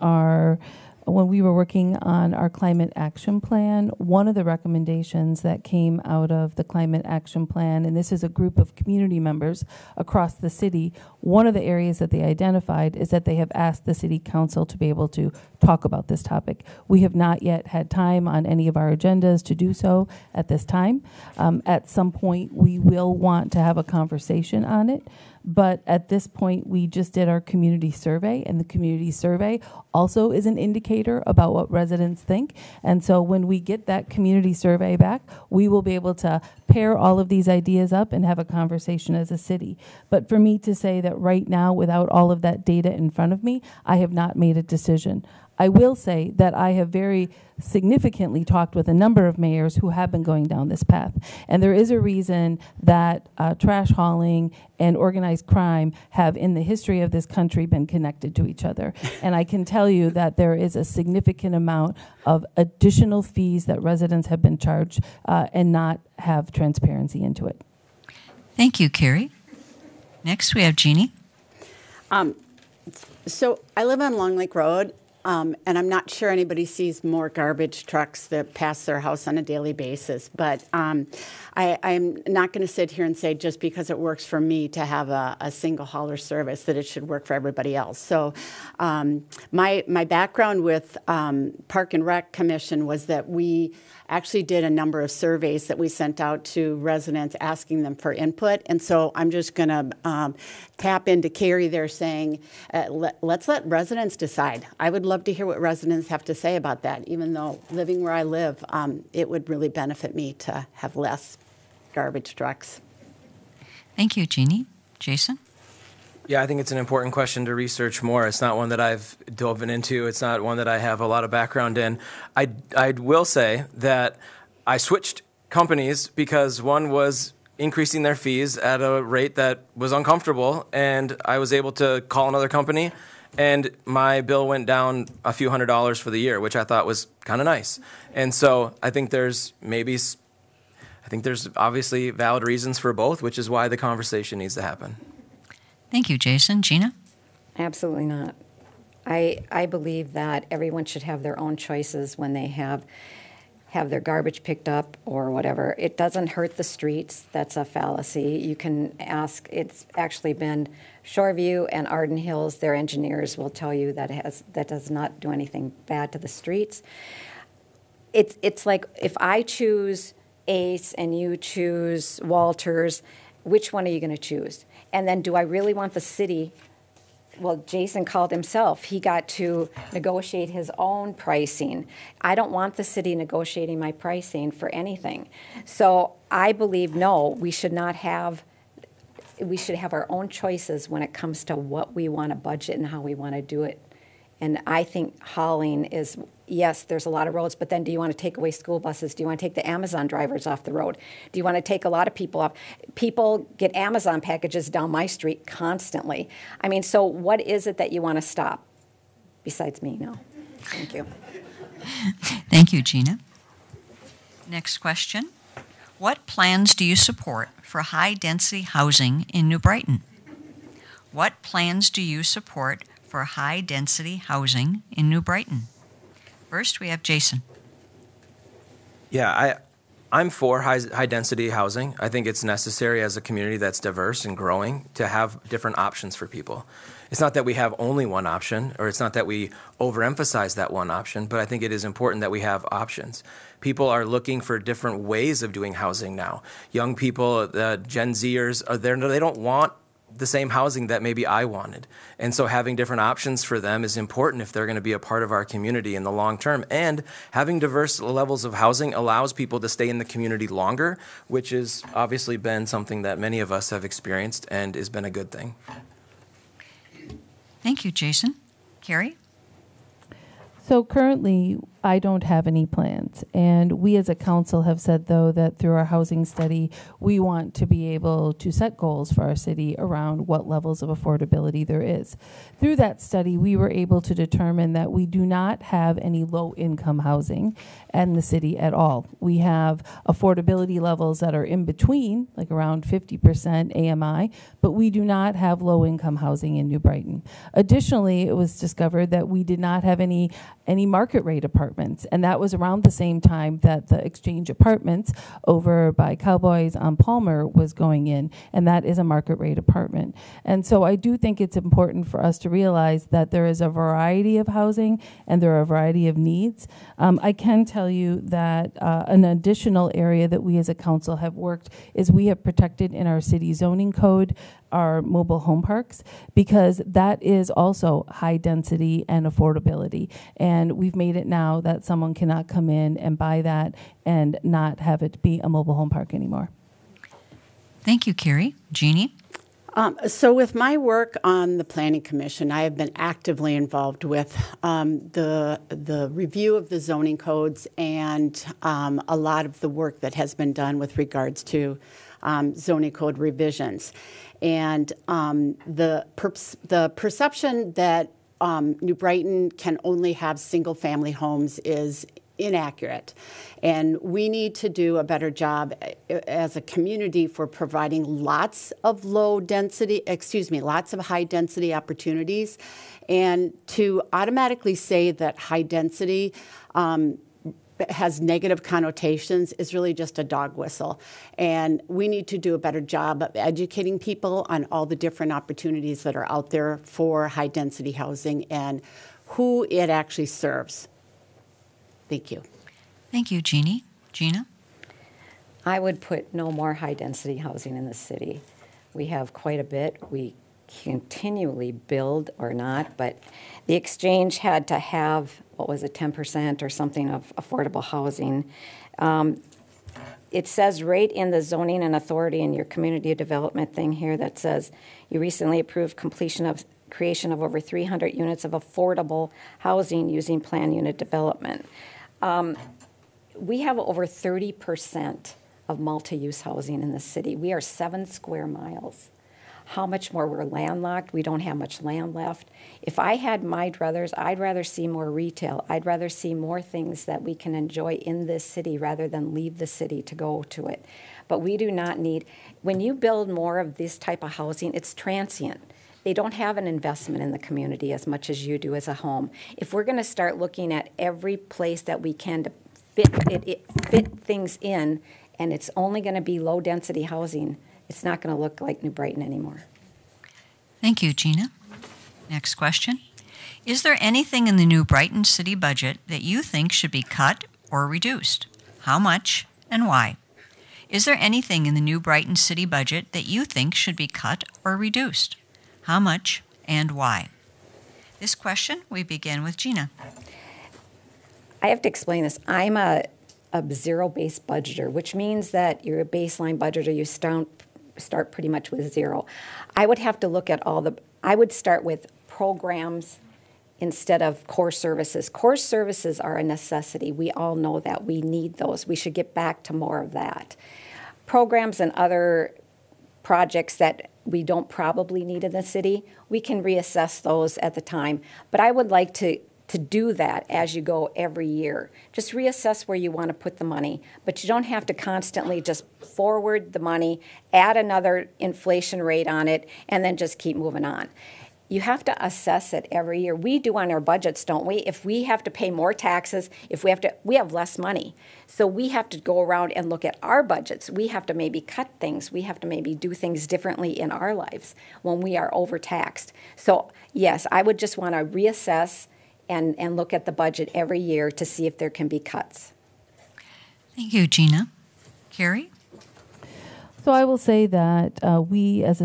when we were working on our climate action plan, one of the recommendations that came out of the climate action plan, and this is a group of community members across the city, one of the areas that they identified is that they have asked the city council to be able to talk about this topic. We have not yet had time on any of our agendas to do so at this time. At some point, we will want to have a conversation on it. But at this point, we just did our community survey, and the community survey also is an indicator about what residents think. And so when we get that community survey back, we will be able to pair all of these ideas up and have a conversation as a city. But for me to say that right now, without all of that data in front of me, I have not made a decision. I will say that I have very significantly talked with a number of mayors who have been going down this path. And there is a reason that trash hauling and organized crime have, in the history of this country, been connected to each other. And I can tell you that there is a significant amount of additional fees that residents have been charged and not have transparency into it. Thank you, Kari. Next, we have Jeanne. So I live on Long Lake Road. And I'm not sure anybody sees more garbage trucks that pass their house on a daily basis. But I'm not going to sit here and say just because it works for me to have a single hauler service that it should work for everybody else. So my background with Park and Rec Commission was that we actually did a number of surveys that we sent out to residents asking them for input. And so I'm just going to tap into Kari there saying, let's let residents decide. I would love to hear what residents have to say about that. Even though living where I live, it would really benefit me to have less garbage trucks. Thank you, Jeanne. Jason? Yeah, I think it's an important question to research more. It's not one that I've dove into. It's not one that I have a lot of background in. I will say that I switched companies because one was increasing their fees at a rate that was uncomfortable, and I was able to call another company, and my bill went down a few $100s for the year, which I thought was kind of nice. And so I think there's obviously valid reasons for both, which is why the conversation needs to happen. Thank you, Jason. Gina? Absolutely not. I believe that everyone should have their own choices when they have their garbage picked up or whatever. It doesn't hurt the streets. That's a fallacy. You can ask. It's actually been Shoreview and Arden Hills. Their engineers will tell you that that does not do anything bad to the streets. It's like if I choose Ace and you choose Walters, which one are you going to choose? And then do I really want the city well, Jason called himself. He got to negotiate his own pricing. I don't want the city negotiating my pricing for anything. So I believe, no, we should have our own choices when it comes to what we want to budget and how we want to do it. And I think hauling is, yes, there's a lot of roads, but then do you want to take away school buses? Do you want to take the Amazon drivers off the road? Do you want to take a lot of people off? People get Amazon packages down my street constantly. I mean, so what is it that you want to stop? Besides me, no. Thank you. Thank you, Gina. Next question. What plans do you support for high-density housing in New Brighton? What plans do you support for high-density housing in New Brighton? First, we have Jason. Yeah, I'm for high-density housing. I think it's necessary as a community that's diverse and growing to have different options for people. It's not that we have only one option, or it's not that we overemphasize that one option, but I think it is important that we have options. People are looking for different ways of doing housing now. Young people, the Gen Zers, they don't want the same housing that maybe I wanted. And so having different options for them is important if they're going to be a part of our community in the long term. And having diverse levels of housing allows people to stay in the community longer, which has obviously been something that many of us have experienced and has been a good thing. Thank you, Jason. Kari? So currently, I don't have any plans. And we as a council have said, though, that through our housing study, we want to be able to set goals for our city around what levels of affordability there is. Through that study, we were able to determine that we do not have any low-income housing in the city at all. We have affordability levels that are in between, like around 50% AMI, but we do not have low-income housing in New Brighton. Additionally, it was discovered that we did not have any market rate apartments. And that was around the same time that the Exchange Apartments over by Cowboys on Palmer was going in, and that is a market rate apartment. And so I do think it's important for us to realize that there is a variety of housing and there are a variety of needs. I can tell you that an additional area that we as a council have worked is we have protected in our city zoning code our mobile home parks, because that is also high density and affordability. And we've made it now that someone cannot come in and buy that and not have it be a mobile home park anymore. Thank you, Kari. Jeanne? So with my work on the Planning Commission, I have been actively involved with the review of the zoning codes and a lot of the work that has been done with regards to zoning code revisions. And the perception that New Brighton can only have single-family homes is inaccurate. And we need to do a better job as a community for providing lots of lots of high-density opportunities. And to automatically say that high density has negative connotations is really just a dog whistle. And we need to do a better job of educating people on all the different opportunities that are out there for high-density housing and who it actually serves. Thank you. Thank you, Jeanne. Gina? I would put no more high-density housing in the city. We have quite a bit. We continually build or not, but the Exchange had to have, 10% or something of affordable housing. It says right in the zoning and authority in your community development thing here that says you recently approved creation of over 300 units of affordable housing using plan unit development. We have over 30% of multi-use housing in the city. We are 7 square miles. How much more? We're landlocked. We don't have much land left. If I had my druthers, I'd rather see more retail. I'd rather see more things that we can enjoy in this city rather than leave the city to go to it. But we do not need, when you build more of this type of housing, it's transient. They don't have an investment in the community as much as you do as a home. If we're going to start looking at every place that we can to fit things in, and it's only going to be low-density housing, it's not going to look like New Brighton anymore. Thank you, Gina. Next question. Is there anything in the New Brighton city budget that you think should be cut or reduced? How much and why? Is there anything in the New Brighton city budget that you think should be cut or reduced? How much and why? This question, we begin with Gina. I have to explain this. I'm a zero-based budgeter, which means that you're a baseline budgeter. You start pretty much with zero. I would have to look at I would start with programs instead of core services. Core services are a necessity. We all know that. We need those. We should get back to more of that. Programs and other projects that we don't probably need in the city, we can reassess those at the time. But I would like to do that as you go every year. Just reassess where you want to put the money, but you don't have to constantly just forward the money, add another inflation rate on it, and then just keep moving on. You have to assess it every year. We do on our budgets, don't we? If we have to pay more taxes, we have less money. So we have to go around and look at our budgets. We have to maybe cut things. We have to maybe do things differently in our lives when we are overtaxed. So yes, I would just want to reassess and look at the budget every year to see if there can be cuts. Thank you, Gina. Kari? So I will say that we, as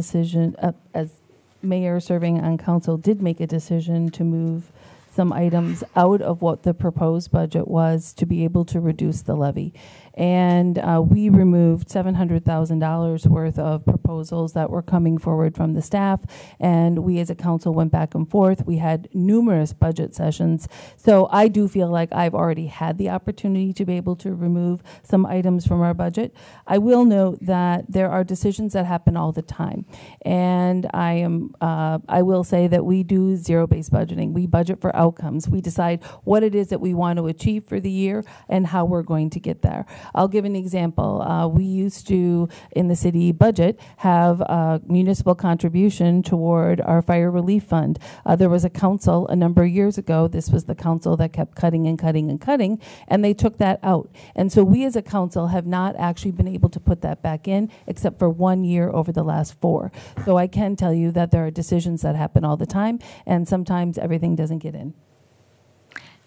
mayor serving on council, did make a decision to move some items out of what the proposed budget was to be able to reduce the levy. And we removed $700,000 worth of proposals that were coming forward from the staff. And we as a council went back and forth. We had numerous budget sessions. So I do feel like I've already had the opportunity to be able to remove some items from our budget. I will note that there are decisions that happen all the time. And I will say that we do zero-based budgeting. We budget for outcomes. We decide what it is that we want to achieve for the year and how we're going to get there. I'll give an example. We used to, in the city budget, have a municipal contribution toward our fire relief fund. There was a council a number of years ago. This was the council that kept cutting and cutting and cutting, and they took that out. And so we as a council have not actually been able to put that back in except for 1 year over the last 4. So I can tell you that there are decisions that happen all the time, and sometimes everything doesn't get in.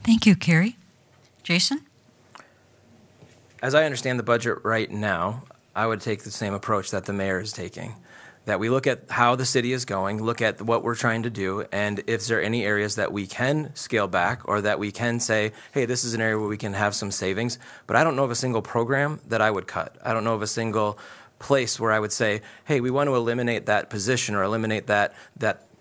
Thank you, Kari. Jason? As I understand the budget right now, I would take the same approach that the mayor is taking. That we look at how the city is going, look at what we're trying to do, and if there are any areas that we can scale back or that we can say, hey, this is an area where we can have some savings. But I don't know of a single program that I would cut. I don't know of a single place where I would say, hey, we want to eliminate that position or eliminate that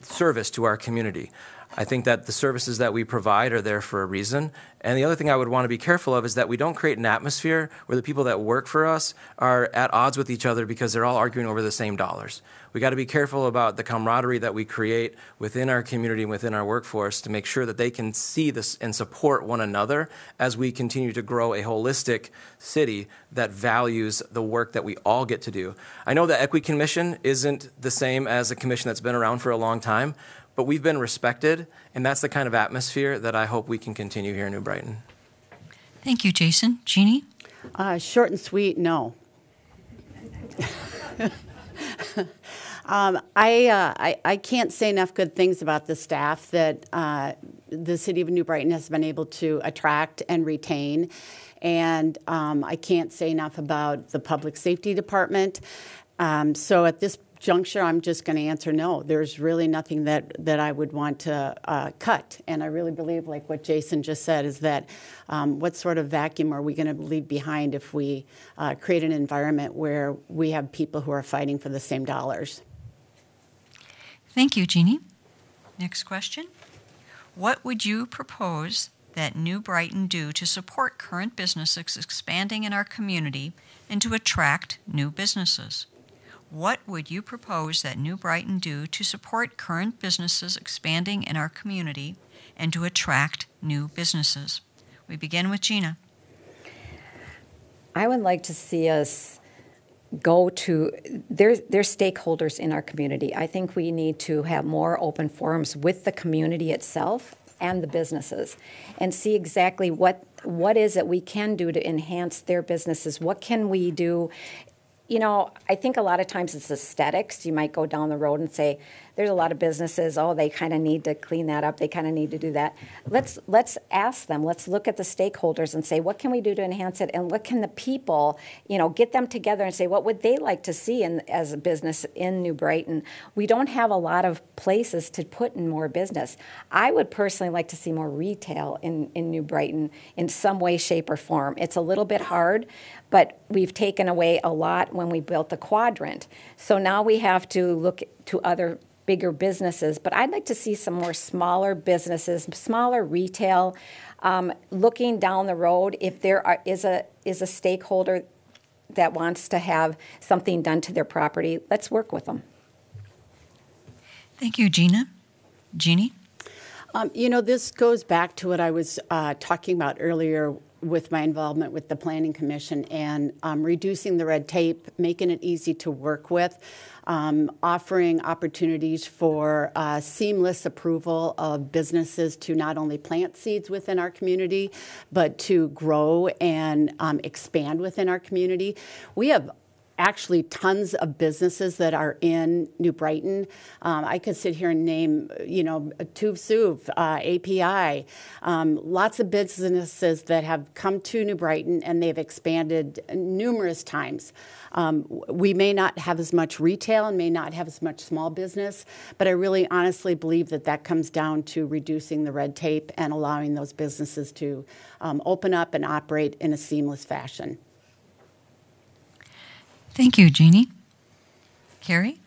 service to our community. I think that the services that we provide are there for a reason. And the other thing I would want to be careful of is that we don't create an atmosphere where the people that work for us are at odds with each other because they're all arguing over the same dollars. We got to be careful about the camaraderie that we create within our community and within our workforce to make sure that they can see this and support one another as we continue to grow a holistic city that values the work that we all get to do. I know the Equity Commission isn't the same as a commission that's been around for a long time, but we've been respected, and that's the kind of atmosphere that I hope we can continue here in New Brighton. Thank you, Jason. Jeanne? Short and sweet, no. I can't say enough good things about the staff that the City of New Brighton has been able to attract and retain. And I can't say enough about the Public Safety Department. So at this juncture, I'm just going to answer no. There's really nothing that I would want to cut. And I really believe, like what Jason just said, is that what sort of vacuum are we going to leave behind if we create an environment where we have people who are fighting for the same dollars? Thank you, Jeanne. Next question. What would you propose that New Brighton do to support current businesses expanding in our community and to attract new businesses? What would you propose that New Brighton do to support current businesses expanding in our community and to attract new businesses? We begin with Gina. I would like to see us go to, there's stakeholders in our community. I think we need to have more open forums with the community itself and the businesses and see exactly what is it we can do to enhance their businesses. What can we do? You know, I think a lot of times it's aesthetics. You might go down the road and say, there's a lot of businesses, oh, they kind of need to clean that up, they kind of need to do that. Let's ask them, let's look at the stakeholders and say, what can we do to enhance it, and what can the people, get them together and say, what would they like to see as a business in New Brighton? We don't have a lot of places to put in more business. I would personally like to see more retail in New Brighton in some way, shape, or form. It's a little bit hard, but we've taken away a lot when we built the quadrant. So now we have to look to other bigger businesses. But I'd like to see some more smaller businesses, smaller retail, looking down the road. If there is a stakeholder that wants to have something done to their property, let's work with them. Thank you, Gina. Jeannie? This goes back to what I was talking about earlier with my involvement with the Planning Commission and reducing the red tape, making it easy to work with, offering opportunities for seamless approval of businesses to not only plant seeds within our community, but to grow and expand within our community. We have actually tons of businesses that are in New Brighton. I could sit here and name, Tuve Suv, API, lots of businesses that have come to New Brighton and they've expanded numerous times. We may not have as much retail and may not have as much small business, but I really honestly believe that comes down to reducing the red tape and allowing those businesses to open up and operate in a seamless fashion. Thank you, Jeannie. Kari?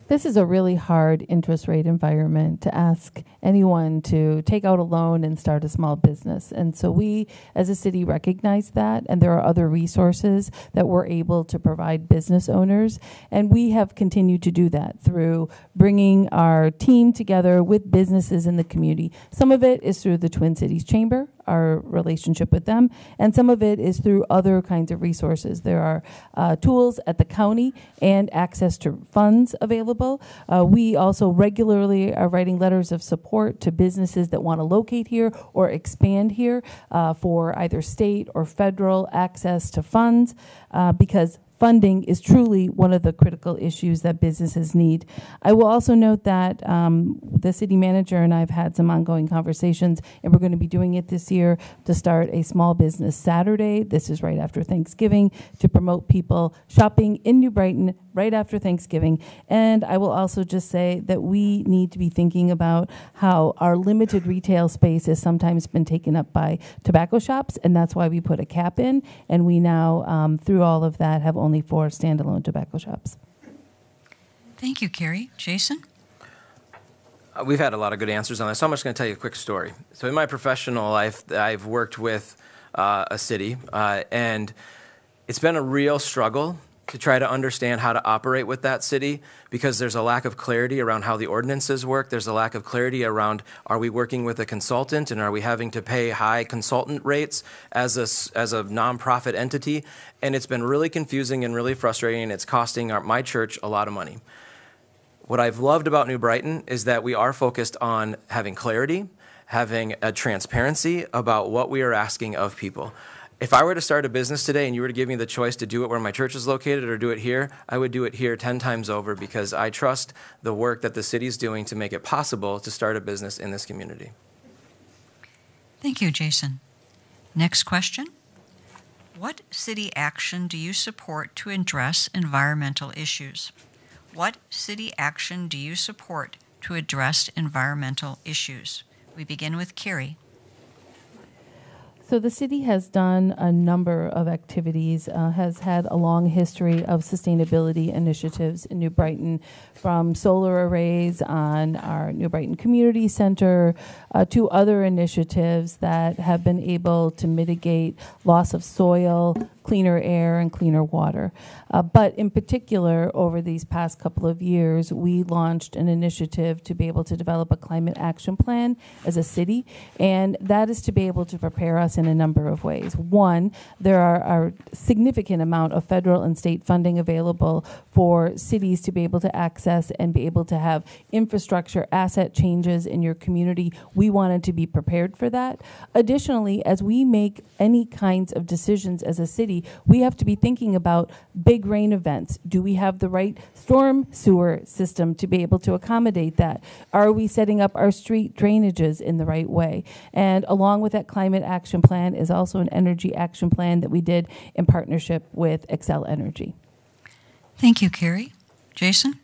This is a really hard interest rate environment to ask anyone to take out a loan and start a small business. And so we, as a city, recognize that, and there are other resources that we're able to provide business owners. And we have continued to do that through bringing our team together with businesses in the community. Some of it is through the Twin Cities Chamber, our relationship with them, and some of it is through other kinds of resources. There are tools at the county and access to funds available. We also regularly are writing letters of support to businesses that want to locate here or expand here for either state or federal access to funds because funding is truly one of the critical issues that businesses need. I will also note that the city manager and I have had some ongoing conversations, and we're going to be doing it this year to start a small business Saturday. This is right after Thanksgiving to promote people shopping in New Brighton right after Thanksgiving. And I will also just say that we need to be thinking about how our limited retail space has sometimes been taken up by tobacco shops, and that's why we put a cap in, and we now, through all of that, have only 4 standalone tobacco shops. Thank you, Kari. Jason? We've had a lot of good answers on this, so I'm just going to tell you a quick story. So in my professional life, I've worked with a city, and it's been a real struggle to try to understand how to operate with that city because there's a lack of clarity around how the ordinances work. There's a lack of clarity around, are we working with a consultant and are we having to pay high consultant rates as a nonprofit entity? And it's been really confusing and really frustrating, and it's costing my church a lot of money. What I've loved about New Brighton is that we are focused on having clarity, having a transparency about what we are asking of people. If I were to start a business today and you were to give me the choice to do it where my church is located or do it here, I would do it here 10 times over because I trust the work that the city is doing to make it possible to start a business in this community. Thank you, Jason. Next question. What city action do you support to address environmental issues? What city action do you support to address environmental issues? We begin with Kari. So the city has done a number of activities, has had a long history of sustainability initiatives in New Brighton, from solar arrays on our New Brighton Community Center to other initiatives that have been able to mitigate loss of soil, cleaner air, and cleaner water. But in particular, over these past couple of years, we launched an initiative to be able to develop a climate action plan as a city, and that is to be able to prepare us in a number of ways. One, there are a significant amount of federal and state funding available for cities to be able to access and be able to have infrastructure asset changes in your community. We wanted to be prepared for that. Additionally, as we make any kinds of decisions as a city, city, we have to be thinking about big rain events. Do we have the right storm sewer system to be able to accommodate that? Are we setting up our street drainages in the right way? And along with that climate action plan is also an energy action plan that we did in partnership with Xcel Energy. Thank you, Kari. Jason?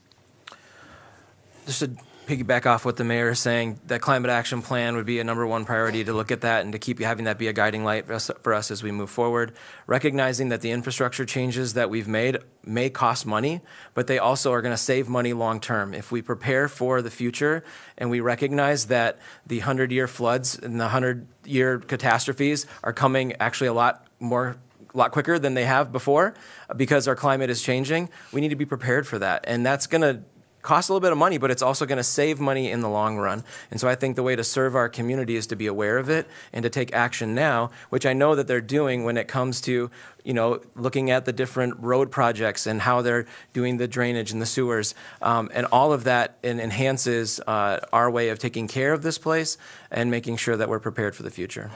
Just to piggyback off what the mayor is saying, that climate action plan would be a #1 priority to look at that and to keep having that be a guiding light for us as we move forward, recognizing that the infrastructure changes that we've made may cost money, but they also are going to save money long term. If we prepare for the future and we recognize that the 100-year floods and the 100-year catastrophes are coming actually a lot quicker than they have before because our climate is changing, we need to be prepared for that. And that's going to cost a little bit of money, but it's also going to save money in the long run. And so I think the way to serve our community is to be aware of it and to take action now, which I know that they're doing when it comes to, looking at the different road projects and how they're doing the drainage and the sewers. And all of that enhances our way of taking care of this place and making sure that we're prepared for the future.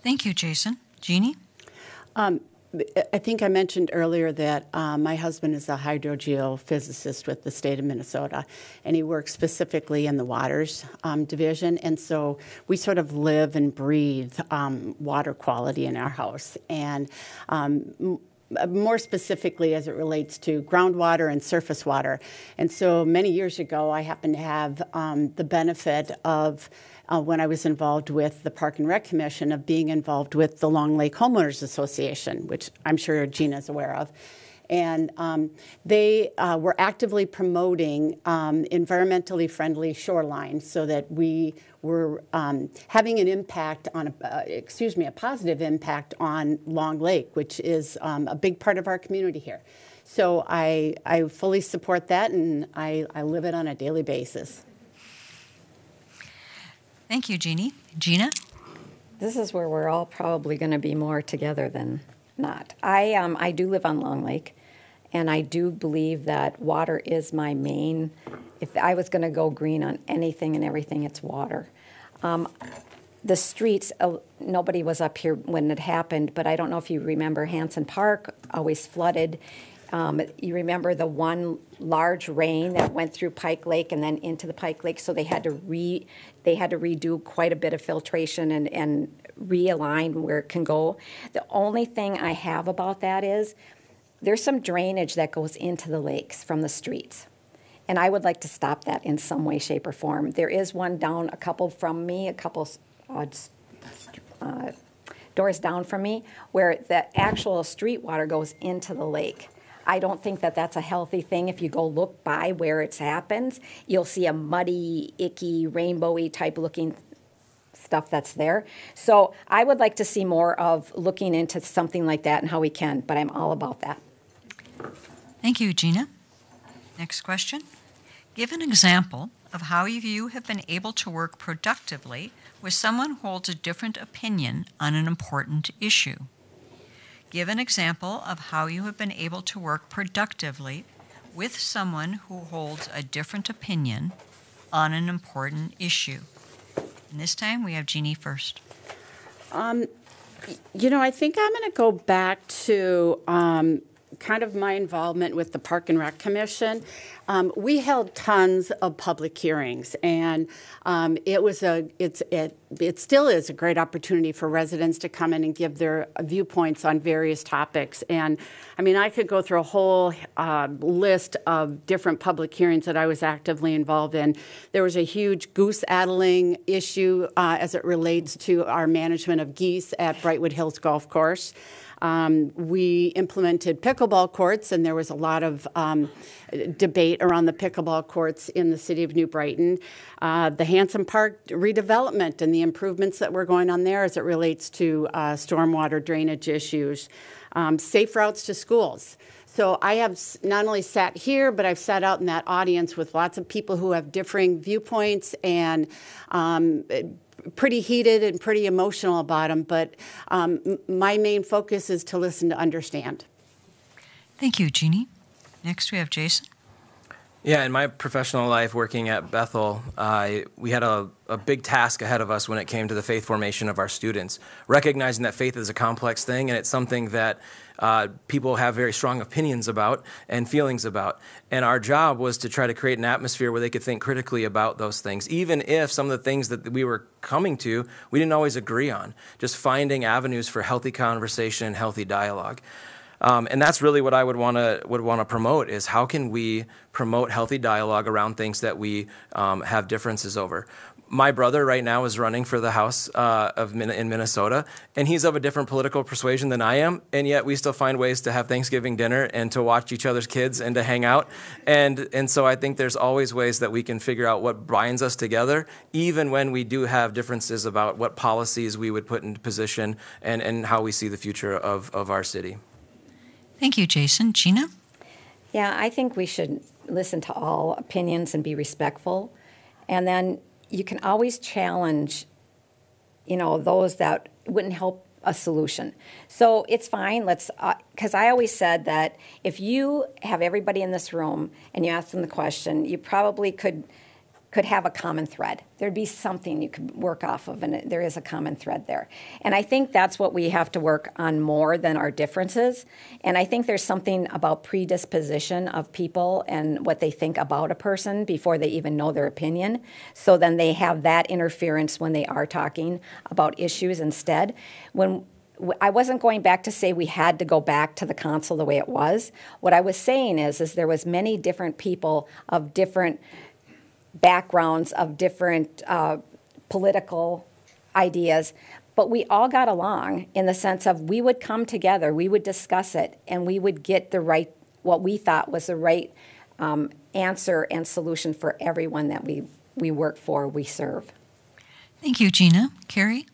Thank you, Jason. Jeanne? I think I mentioned earlier that my husband is a hydrogeophysicist with the state of Minnesota, and he works specifically in the waters division. And so we sort of live and breathe water quality in our house. And more specifically as it relates to groundwater and surface water. And so many years ago, I happened to have the benefit of when I was involved with the Park and Rec Commission, of being involved with the Long Lake Homeowners Association, which I'm sure Gina is aware of. And they were actively promoting environmentally friendly shorelines so that we were having an impact on, a positive impact on Long Lake, which is a big part of our community here. So I fully support that, and I live it on a daily basis. Thank you, Jeanne. Gina? This is where we're all probably going to be more together than not. I do live on Long Lake, and I do believe that water is my main. If I was going to go green on anything and everything, it's water. The streets, nobody was up here when it happened, but I don't know if you remember Hanson Park, always flooded. You remember the one large rain that went through Pike Lake and then into the Pike Lake, so they had to redo quite a bit of filtration and realign where it can go. The only thing I have about that is there's some drainage that goes into the lakes from the streets, and I would like to stop that in some way, shape, or form. There is one down a couple doors down from me where the actual street water goes into the lake. I don't think that that's a healthy thing. If you go look by where it happens, you'll see a muddy, icky, rainbowy type looking stuff that's there. So I would like to see more of looking into something like that and how we can, but I'm all about that. Thank you, Gina. Next question. Give an example of how you have been able to work productively with someone who holds a different opinion on an important issue. Give an example of how you have been able to work productively with someone who holds a different opinion on an important issue. And this time we have Jeanne first. I think I'm going to go back to kind of my involvement with the Park and Rec Commission. We held tons of public hearings, and it still is a great opportunity for residents to come in and give their viewpoints on various topics. And I mean, I could go through a whole list of different public hearings that I was actively involved in. There was a huge goose addling issue as it relates to our management of geese at Brightwood Hills Golf Course. We implemented pickleball courts, and there was a lot of debate around the pickleball courts in the city of New Brighton. The Hanson Park redevelopment and the improvements that were going on there as it relates to stormwater drainage issues. Safe routes to schools. So I have not only sat here, but I've sat out in that audience with lots of people who have differing viewpoints and pretty heated and pretty emotional about them, but my main focus is to listen to understand. Thank you, Jeanne. Next we have Jason. Yeah, in my professional life working at Bethel, we had a big task ahead of us when it came to the faith formation of our students, recognizing that faith is a complex thing and it's something that people have very strong opinions about and feelings about. And our job was to try to create an atmosphere where they could think critically about those things, even if some of the things that we were coming to, we didn't always agree on, just finding avenues for healthy conversation and healthy dialogue. And that's really what I would want to promote is how can we promote healthy dialogue around things that we have differences over. My brother right now is running for the House in Minnesota, and he's of a different political persuasion than I am, and yet we still find ways to have Thanksgiving dinner and to watch each other's kids and to hang out. And so I think there's always ways that we can figure out what binds us together, even when we do have differences about what policies we would put into position and how we see the future of our city. Thank you, Jason. Gina? Yeah, I think we should listen to all opinions and be respectful. And then you can always challenge, those that wouldn't help a solution. So it's fine. Because I always said that if you have everybody in this room and you ask them the question, you probably could have a common thread. There'd be something you could work off of, and there is a common thread there. And I think that's what we have to work on more than our differences. And I think there's something about predisposition of people and what they think about a person before they even know their opinion. So then they have that interference when they are talking about issues instead. When I wasn't going back to say we had to go back to the council the way it was. What I was saying is there was many different people of different backgrounds, of different political ideas, but we all got along in the sense of we would come together, we would discuss it, and we would get what we thought was the right answer and solution for everyone that we work for, we serve. Thank you, Gina. Kari?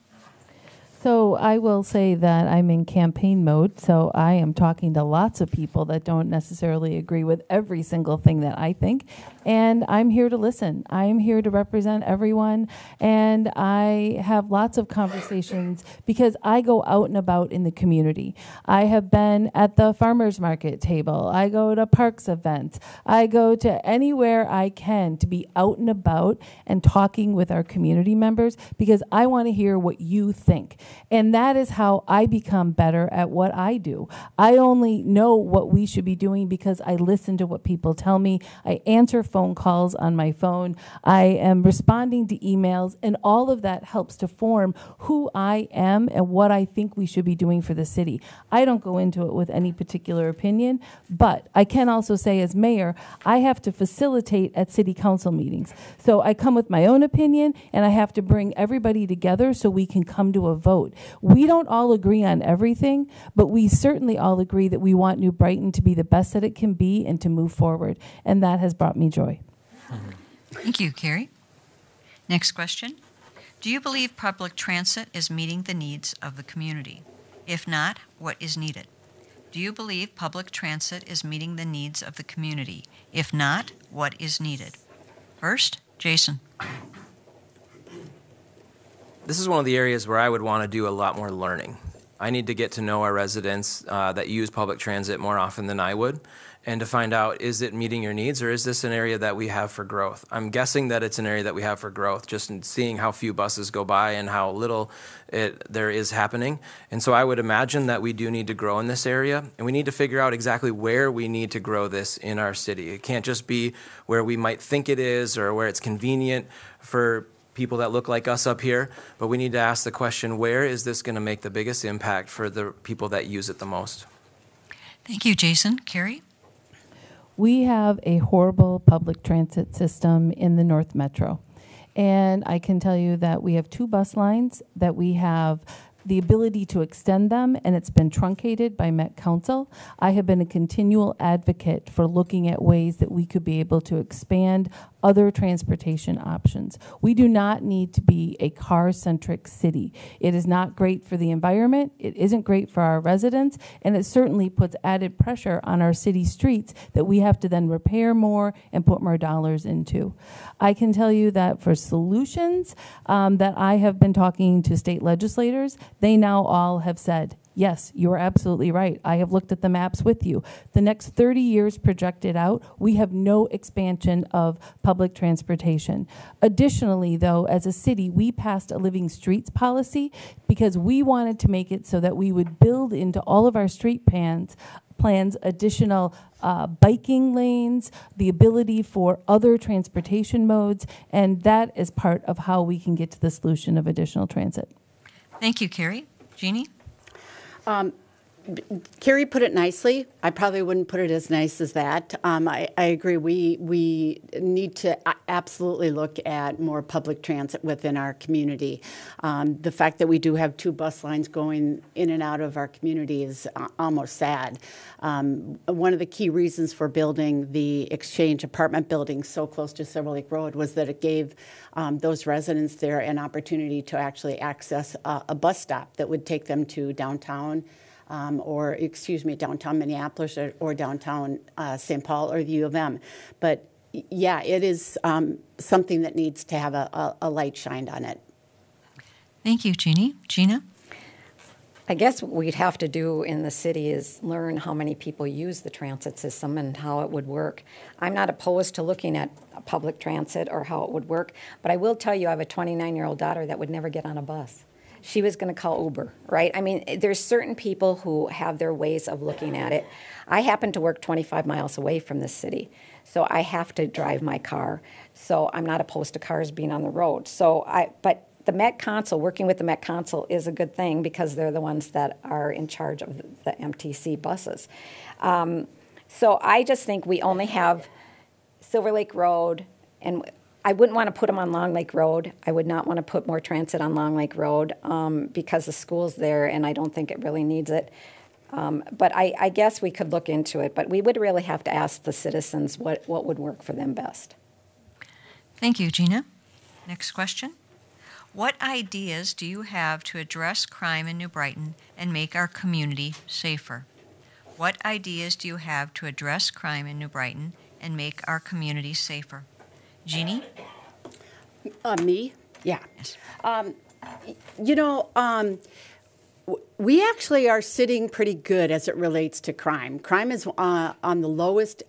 So I will say that I'm in campaign mode, so I am talking to lots of people that don't necessarily agree with every single thing that I think, and I'm here to listen. I'm here to represent everyone, and I have lots of conversations because I go out and about in the community. I have been at the farmers market table. I go to parks events. I go to anywhere I can to be out and about and talking with our community members because I want to hear what you think. And that is how I become better at what I do. I only know what we should be doing because I listen to what people tell me. I answer phone calls on my phone. I am responding to emails, and all of that helps to form who I am and what I think we should be doing for the city. I don't go into it with any particular opinion, but I can also say as mayor, I have to facilitate at city council meetings. So I come with my own opinion, and I have to bring everybody together so we can come to a vote. We don't all agree on everything, but we certainly all agree that we want New Brighton to be the best that it can be and to move forward, and that has brought me joy. Thank you, Kari. Next question. Do you believe public transit is meeting the needs of the community? If not, what is needed? Do you believe public transit is meeting the needs of the community? If not, what is needed? First, Jason. This is one of the areas where I would want to do a lot more learning. I need to get to know our residents that use public transit more often than I would, and to find out, is it meeting your needs, or is this an area that we have for growth? I'm guessing that it's an area that we have for growth, just in seeing how few buses go by and how little there is happening. And so I would imagine that we do need to grow in this area, and we need to figure out exactly where we need to grow this in our city. It can't just be where we might think it is or where it's convenient for people that look like us up here, but we need to ask the question, where is this going to make the biggest impact for the people that use it the most? Thank you, Jason. Kari? We have a horrible public transit system in the North Metro. And I can tell you that we have 2 bus lines, that we have the ability to extend them, and it's been truncated by Met Council. I have been a continual advocate for looking at ways that we could be able to expand other transportation options. We do not need to be a car-centric city. It is not great for the environment, it isn't great for our residents, and it certainly puts added pressure on our city streets that we have to then repair more and put more dollars into. I can tell you that for solutions that I have been talking to state legislators, they now all have said, Yes, you're absolutely right. I have looked at the maps with you. The next 30 years projected out, we have no expansion of public transportation. Additionally, though, as a city, we passed a living streets policy because we wanted to make it so that we would build into all of our street plans additional biking lanes, the ability for other transportation modes, and that is part of how we can get to the solution of additional transit. Thank you, Kari. Jeannie? Kari put it nicely. I probably wouldn't put it as nice as that. I agree. We need to absolutely look at more public transit within our community. The fact that we do have 2 bus lines going in and out of our community is almost sad. One of the key reasons for building the Exchange apartment building so close to Silver Lake Road was that it gave those residents there an opportunity to actually access a bus stop that would take them to downtown downtown Minneapolis or downtown St. Paul or the U of M. But yeah, it is something that needs to have a light shined on it. Thank you, Jeannie. Gina? I guess what we'd have to do in the city is learn how many people use the transit system and how it would work. I'm not opposed to looking at public transit or how it would work, but I will tell you I have a 29-year-old daughter that would never get on a bus. She was going to call Uber, right? I mean, there's certain people who have their ways of looking at it. I happen to work 25 miles away from the city, so I have to drive my car. So I'm not opposed to cars being on the road. But the Met Council, working with the Met Council is a good thing because they're the ones that are in charge of the MTC buses. So I just think we only have Silver Lake Road, and I wouldn't want to put them on Long Lake Road. I would not want to put more transit on Long Lake Road because the school's there, and I don't think it really needs it. But I guess we could look into it, but we would really have to ask the citizens what would work for them best. Thank you, Gina. Next question. What ideas do you have to address crime in New Brighton and make our community safer? What ideas do you have to address crime in New Brighton and make our community safer? Jeannie? Me? Yeah. Yes. We actually are sitting pretty good as it relates to crime. Crime is on the lowest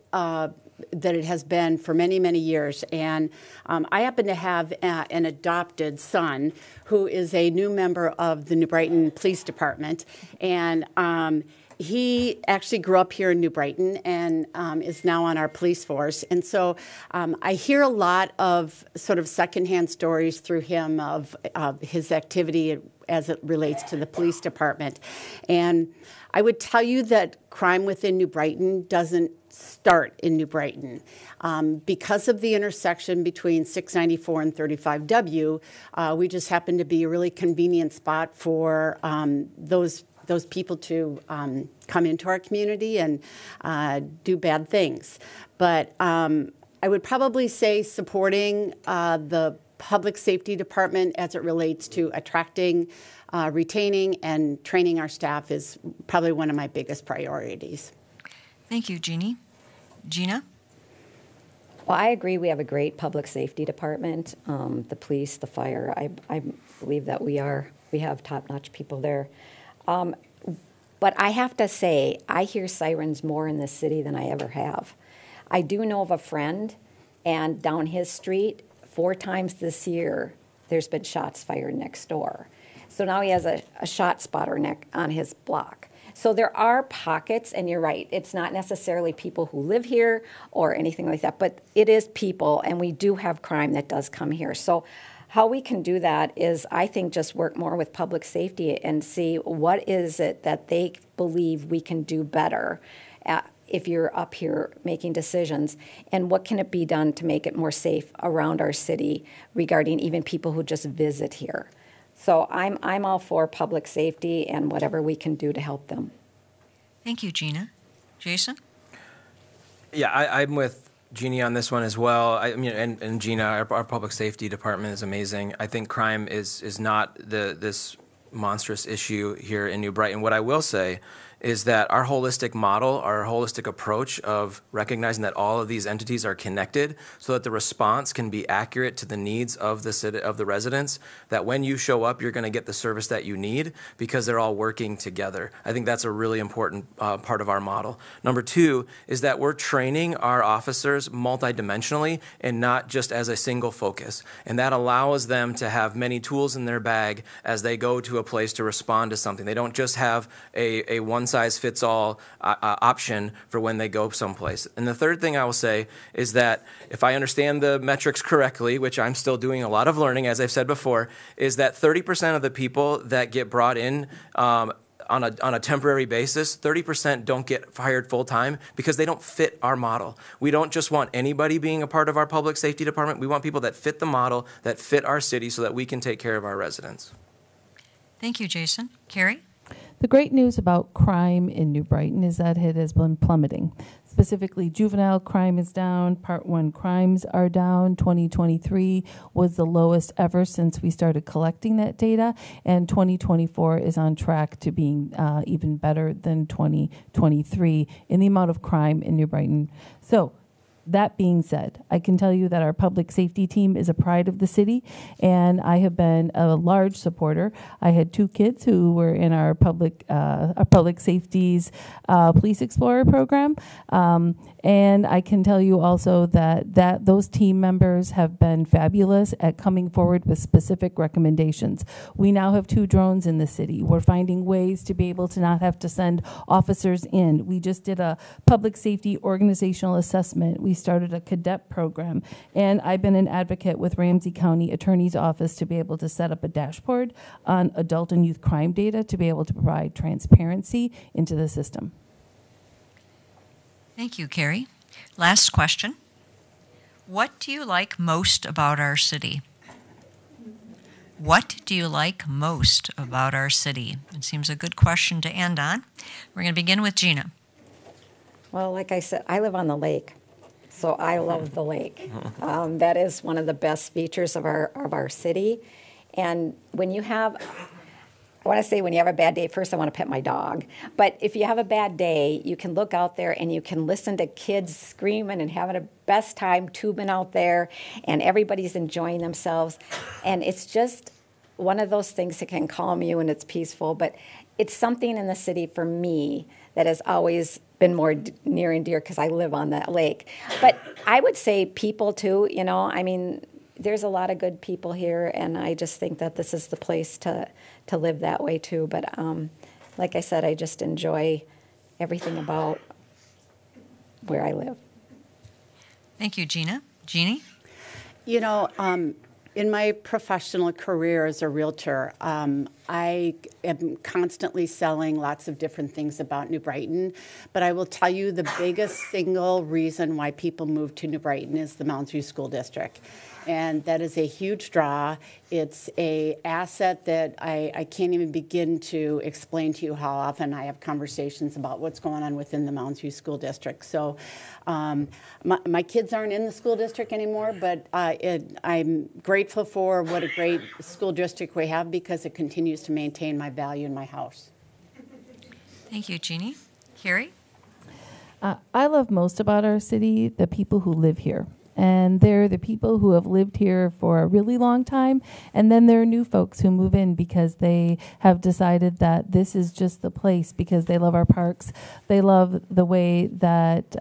that it has been for many, many years. And I happen to have an adopted son who is a new member of the New Brighton Police Department. And he actually grew up here in New Brighton and is now on our police force. And so I hear a lot of sort of secondhand stories through him of his activity as it relates to the police department. And I would tell you that crime within New Brighton doesn't start in New Brighton. Because of the intersection between 694 and 35W, we just happen to be a really convenient spot for those people to come into our community and do bad things. But I would probably say supporting the public safety department as it relates to attracting, retaining, and training our staff is probably one of my biggest priorities. Thank you, Jeannie. Gina? Well, I agree we have a great public safety department, the police, the fire. I believe that we have top-notch people there. But I have to say, I hear sirens more in this city than I ever have. I do know of a friend, and down his street, 4 times this year, there's been shots fired next door. So now he has a shot spotter on his block. So there are pockets, and you're right, it's not necessarily people who live here or anything like that, but it is people, and we do have crime that does come here. So how we can do that is, I think, just work more with public safety and see what is it that they believe we can do better if you're up here making decisions, and what can it be done to make it more safe around our city regarding even people who just visit here. So I'm all for public safety and whatever we can do to help them. Thank you, Gina. Jason? Yeah, I'm with Jeannie on this one as well. I mean, and Gina, our public safety department is amazing. I think crime is not this monstrous issue here in New Brighton. What I will say is that our holistic model, our holistic approach of recognizing that all of these entities are connected so that the response can be accurate to the needs of the residents, that when you show up, you're going to get the service that you need because they're all working together. I think that's a really important part of our model. Number two is that we're training our officers multidimensionally and not just as a single focus. And that allows them to have many tools in their bag as they go to a place to respond to something. They don't just have a one-size-fits-all option for when they go someplace. And the third thing I will say is that if I understand the metrics correctly, which I'm still doing a lot of learning, as I've said before, is that 30% of the people that get brought in on a temporary basis, 30% don't get hired full-time because they don't fit our model. We don't just want anybody being a part of our public safety department. We want people that fit the model, that fit our city so that we can take care of our residents. Thank you, Jason. Kari? The great news about crime in New Brighton is that it has been plummeting. Specifically, juvenile crime is down, Part 1 crimes are down. 2023 was the lowest ever since we started collecting that data, and 2024 is on track to being even better than 2023 in the amount of crime in New Brighton. So, that being said, I can tell you that our public safety team is a pride of the city, and I have been a large supporter. I had 2 kids who were in our public safety's Police Explorer program, and I can tell you also that those team members have been fabulous at coming forward with specific recommendations. We now have 2 drones in the city. We're finding ways to be able to not have to send officers in. We just did a public safety organizational assessment. We started a cadet program, and I've been an advocate with Ramsey County Attorney's Office to be able to set up a dashboard on adult and youth crime data to be able to provide transparency into the system. Thank you, Kari. Last question. What do you like most about our city? What do you like most about our city? It seems a good question to end on. We're going to begin with Gina. Well, like I said, I live on the lake, so I love the lake. That is one of the best features of our city. And when you have, I want to say when you have a bad day, first I want to pet my dog. But if you have a bad day, you can look out there and you can listen to kids screaming and having a best time tubing out there, and everybody's enjoying themselves. And it's just one of those things that can calm you and it's peaceful. But it's something in the city for me that has always been more near and dear because I live on that lake. But I would say people too, you know, I mean, there's a lot of good people here, and I just think that this is the place to live that way too. But like I said, I just enjoy everything about where I live. Thank you, Gina. Jeanne? You know, in my professional career as a realtor, I am constantly selling lots of different things about New Brighton, but I will tell you the biggest single reason why people move to New Brighton is the Mounds View School District. And that is a huge draw. It's an asset that I can't even begin to explain to you how often I have conversations about what's going on within the Mounds View School District. So my kids aren't in the school district anymore, but I'm grateful for what a great school district we have because it continues to maintain my value in my house. Thank you, Jeanne. Kari? I love most about our city the people who live here. And they're the people who have lived here for a really long time. And then there are new folks who move in because they have decided that this is just the place because they love our parks. They love the way that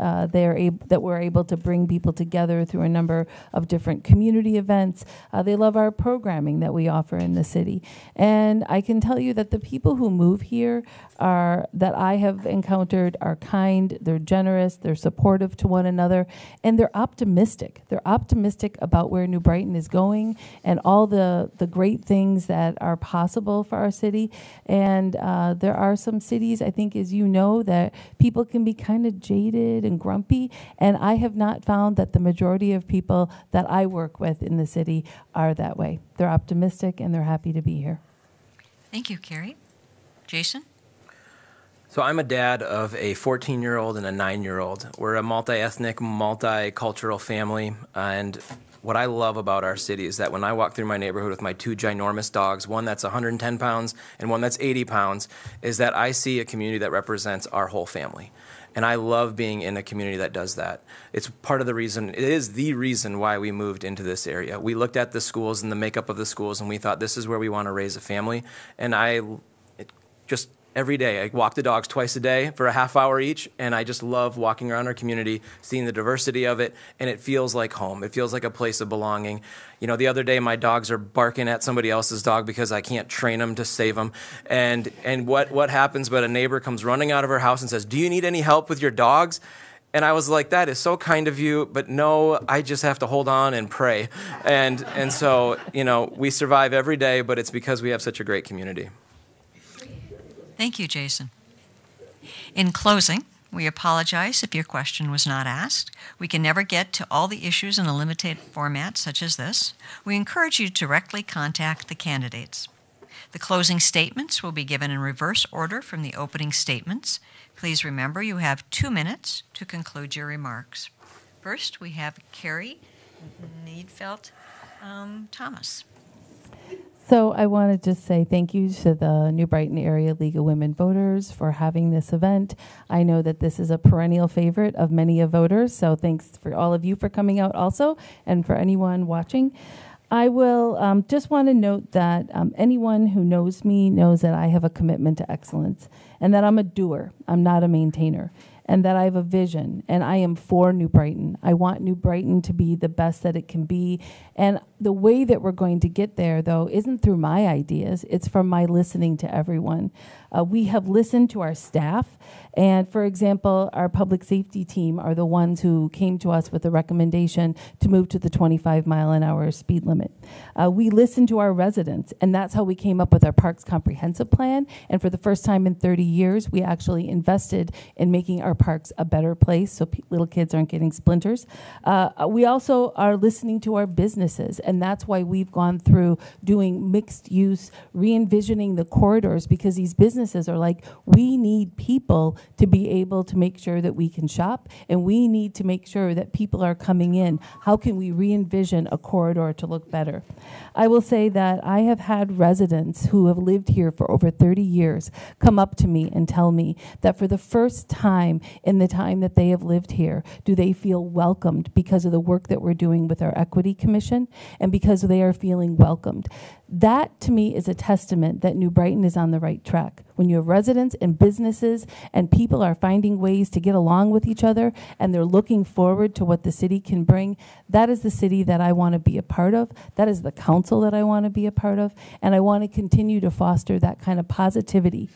we're able to bring people together through a number of different community events. They love our programming that we offer in the city. And I can tell you that the people who move here that I have encountered are kind, they're generous, they're supportive to one another, and they're optimistic. They're optimistic about where New Brighton is going and all the great things that are possible for our city. And there are some cities, I think, as you know, that people can be kind of jaded and grumpy, and I have not found that the majority of people that I work with in the city are that way. They're optimistic and they're happy to be here. Thank you, Kari. Jason? So I'm a dad of a 14-year-old and a 9-year-old. We're a multi-ethnic, multicultural family, and what I love about our city is that when I walk through my neighborhood with my two ginormous dogs, one that's 110 pounds and one that's 80 pounds, is that I see a community that represents our whole family. And I love being in a community that does that. It's part of the reason, it is the reason why we moved into this area. We looked at the schools and the makeup of the schools, and we thought this is where we want to raise a family. And just every day, I walk the dogs twice a day for a half hour each, and I just love walking around our community, seeing the diversity of it, and it feels like home. It feels like a place of belonging. You know, the other day my dogs are barking at somebody else's dog because I can't train them to save them. And what happens, but a neighbor comes running out of her house and says, "Do you need any help with your dogs?" And I was like, that is so kind of you, but no, I just have to hold on and pray. And so, you know, we survive every day, but it's because we have such a great community. Thank you, Jason. In closing, we apologize if your question was not asked. We can never get to all the issues in a limited format such as this. We encourage you to directly contact the candidates. The closing statements will be given in reverse order from the opening statements. Please remember you have 2 minutes to conclude your remarks. First, we have Kari Niedfeldt-Thomas. So I want to just say thank you to the New Brighton Area League of Women Voters for having this event. I know that this is a perennial favorite of many of voters, so thanks for all of you for coming out also, and for anyone watching. I will just want to note that anyone who knows me knows that I have a commitment to excellence, and that I'm a doer. I'm not a maintainer. And that I have a vision, and I am for New Brighton. I want New Brighton to be the best that it can be. And the way that we're going to get there, though, isn't through my ideas. It's from my listening to everyone. We have listened to our staff. And, for example, our public safety team are the ones who came to us with a recommendation to move to the 25-mile-an-hour speed limit. We listened to our residents, and that's how we came up with our Parks Comprehensive Plan. And for the first time in 30 years, we actually invested in making our parks a better place so little kids aren't getting splinters. We also are listening to our businesses, and that's why we've gone through doing mixed use, re-envisioning the corridors, because these businesses are like, we need people to be able to make sure that we can shop, and we need to make sure that people are coming in. How can we re-envision a corridor to look better? I will say that I have had residents who have lived here for over 30 years come up to me and tell me that for the first time in the time that they have lived here, do they feel welcomed because of the work that we're doing with our Equity Commission, and because they are feeling welcomed. That, to me, is a testament that New Brighton is on the right track. When you have residents and businesses and people are finding ways to get along with each other and they're looking forward to what the city can bring, that is the city that I want to be a part of. That is the council that I want to be a part of. And I want to continue to foster that kind of positivity.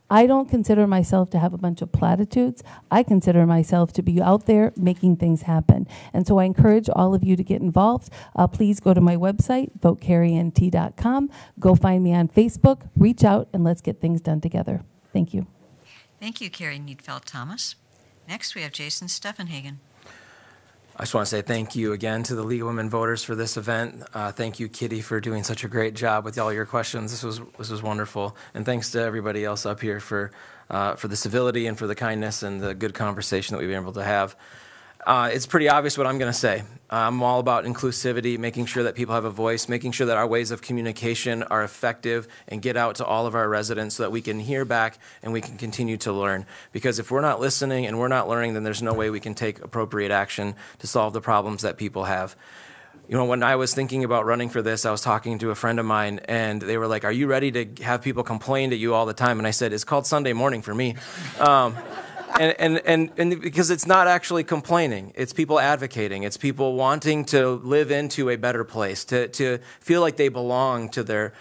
I don't consider myself to have a bunch of platitudes. I consider myself to be out there making things happen. And so I encourage all of you to get involved. Please go to my website, votekarint.com. Go find me on Facebook, reach out, and let's get things done together. Thank you. Thank you, Kari Niedfeldt-Thomas. Next, we have Jason Steffenhagen. I just want to say thank you again to the League of Women Voters for this event. Thank you, Kitty, for doing such a great job with all your questions. This was wonderful. And thanks to everybody else up here for the civility and for the kindness and the good conversation that we've been able to have. It's pretty obvious what I'm going to say. I'm all about inclusivity, making sure that people have a voice, making sure that our ways of communication are effective and get out to all of our residents so that we can hear back and we can continue to learn. Because if we're not listening and we're not learning, then there's no way we can take appropriate action to solve the problems that people have. You know, when I was thinking about running for this, I was talking to a friend of mine, and they were like, "Are you ready to have people complain to you all the time?" And I said, "It's called Sunday morning for me." And because it's not actually complaining, it's people advocating, it's people wanting to live into a better place, to feel like they belong to their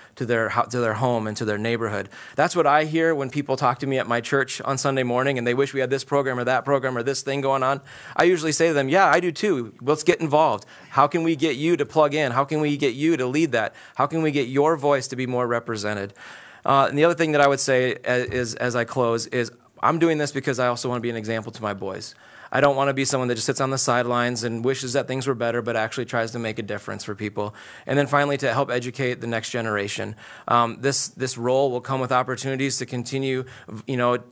home and to their neighborhood. That's what I hear when people talk to me at my church on Sunday morning, and they wish we had this program or that program or this thing going on. I usually say to them, "Yeah, I do too. Let's get involved. How can we get you to plug in? How can we get you to lead that? How can we get your voice to be more represented?" And the other thing that I would say is, as I close, is I'm doing this because I also want to be an example to my boys. I don't want to be someone that just sits on the sidelines and wishes that things were better, but actually tries to make a difference for people. And then finally, to help educate the next generation. This role will come with opportunities to continue,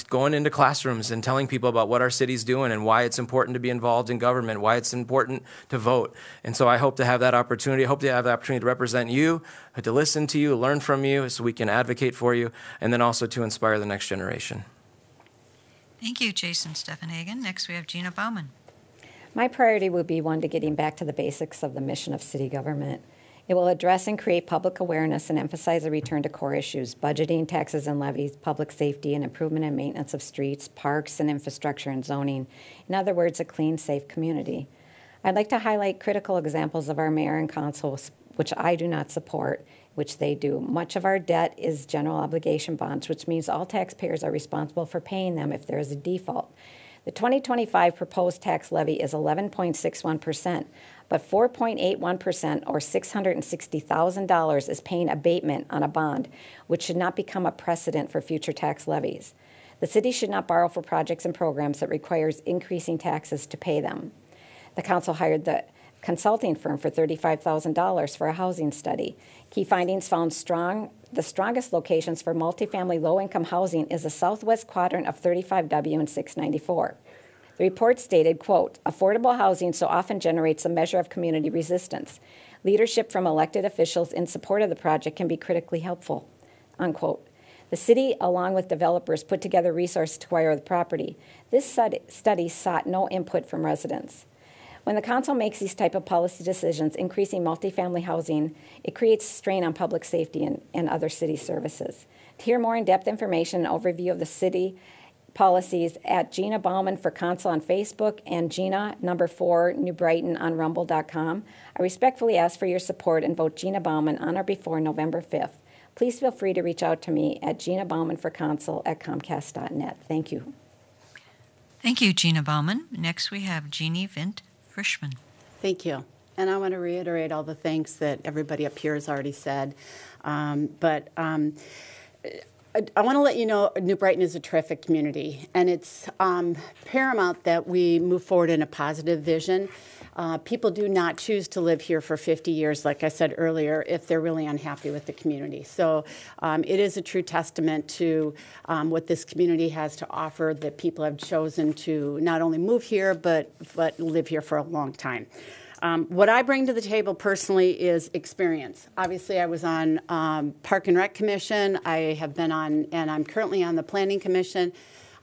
going into classrooms and telling people about what our city's doing and why it's important to be involved in government, why it's important to vote. And so I hope to have that opportunity. I hope to have the opportunity to represent you, to listen to you, learn from you, so we can advocate for you, and then also to inspire the next generation. Thank you, Jason Steffenhagen. Next, we have Gina Bauman. My priority will be one to getting back to the basics of the mission of city government. It will address and create public awareness and emphasize a return to core issues: budgeting, taxes and levies, public safety, and improvement and maintenance of streets, parks, and infrastructure and zoning. In other words, a clean, safe community. I'd like to highlight critical examples of our mayor and council, which I do not support, which they do. Much of our debt is general obligation bonds, which means all taxpayers are responsible for paying them if there is a default. The 2025 proposed tax levy is 11.61%, but 4.81%, or $660,000, is paying abatement on a bond, which should not become a precedent for future tax levies. The city should not borrow for projects and programs that requires increasing taxes to pay them. The council hired the consulting firm for $35,000 for a housing study. Key findings found the strongest locations for multifamily low-income housing is the southwest quadrant of 35W and 694. The report stated, quote, affordable housing so often generates a measure of community resistance. Leadership from elected officials in support of the project can be critically helpful, unquote. The city, along with developers, put together resources to acquire the property. This study sought no input from residents. When the council makes these type of policy decisions, increasing multifamily housing, it creates strain on public safety and other city services. To hear more in-depth information and overview of the city policies, at Gina Bauman for Council on Facebook and Gina, 4, New Brighton on rumble.com. I respectfully ask for your support and vote Gina Bauman on or before November 5th. Please feel free to reach out to me at Gina Bauman for Council at comcast.net. Thank you. Thank you, Gina Bauman. Next, we have Jeanne Vint. Frischman. Thank you. And I want to reiterate all the thanks that everybody up here has already said. I want to let you know New Brighton is a terrific community, and it's paramount that we move forward in a positive vision. People do not choose to live here for 50 years, like I said earlier, if they're really unhappy with the community. So it is a true testament to what this community has to offer, that people have chosen to not only move here, but live here for a long time. What I bring to the table personally is experience. Obviously, I was on Park and Rec Commission. I have been on, and I'm currently on the Planning Commission.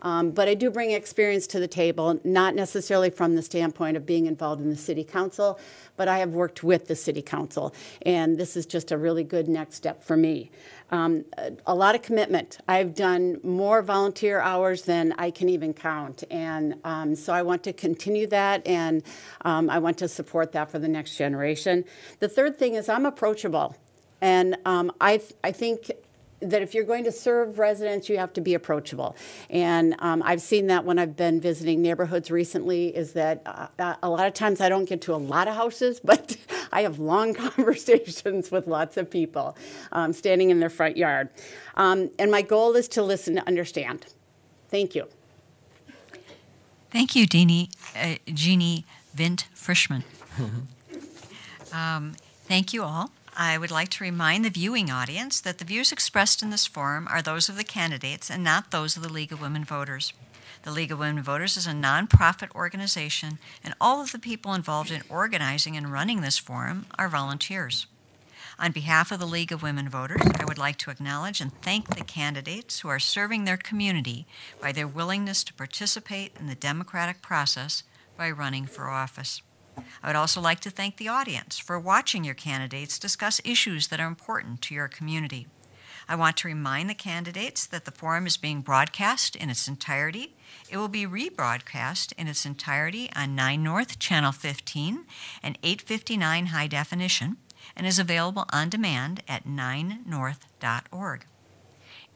But I do bring experience to the table, not necessarily from the standpoint of being involved in the City Council, but I have worked with the City Council, and this is just a really good next step for me. A lot of commitment. I've done more volunteer hours than I can even count, and so I want to continue that, and I want to support that for the next generation. The third thing is I'm approachable, and I think that if you're going to serve residents, you have to be approachable. And I've seen that when I've been visiting neighborhoods recently, is that a lot of times I don't get to a lot of houses, but I have long conversations with lots of people standing in their front yard. And my goal is to listen to understand. Thank you. Thank you, Jeanne Vint Frischman. Thank you all. I would like to remind the viewing audience that the views expressed in this forum are those of the candidates and not those of the League of Women Voters. The League of Women Voters is a nonprofit organization, and all of the people involved in organizing and running this forum are volunteers. On behalf of the League of Women Voters, I would like to acknowledge and thank the candidates who are serving their community by their willingness to participate in the democratic process by running for office. I would also like to thank the audience for watching your candidates discuss issues that are important to your community. I want to remind the candidates that the forum is being broadcast in its entirety. It will be rebroadcast in its entirety on 9 North Channel 15 and 859 High Definition, and is available on demand at 9north.org.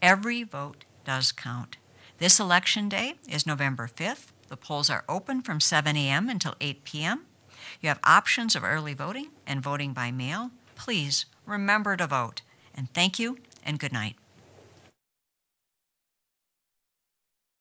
Every vote does count. This election day is November 5th. The polls are open from 7 a.m. until 8 p.m. You have options of early voting and voting by mail. Please remember to vote. And thank you and good night.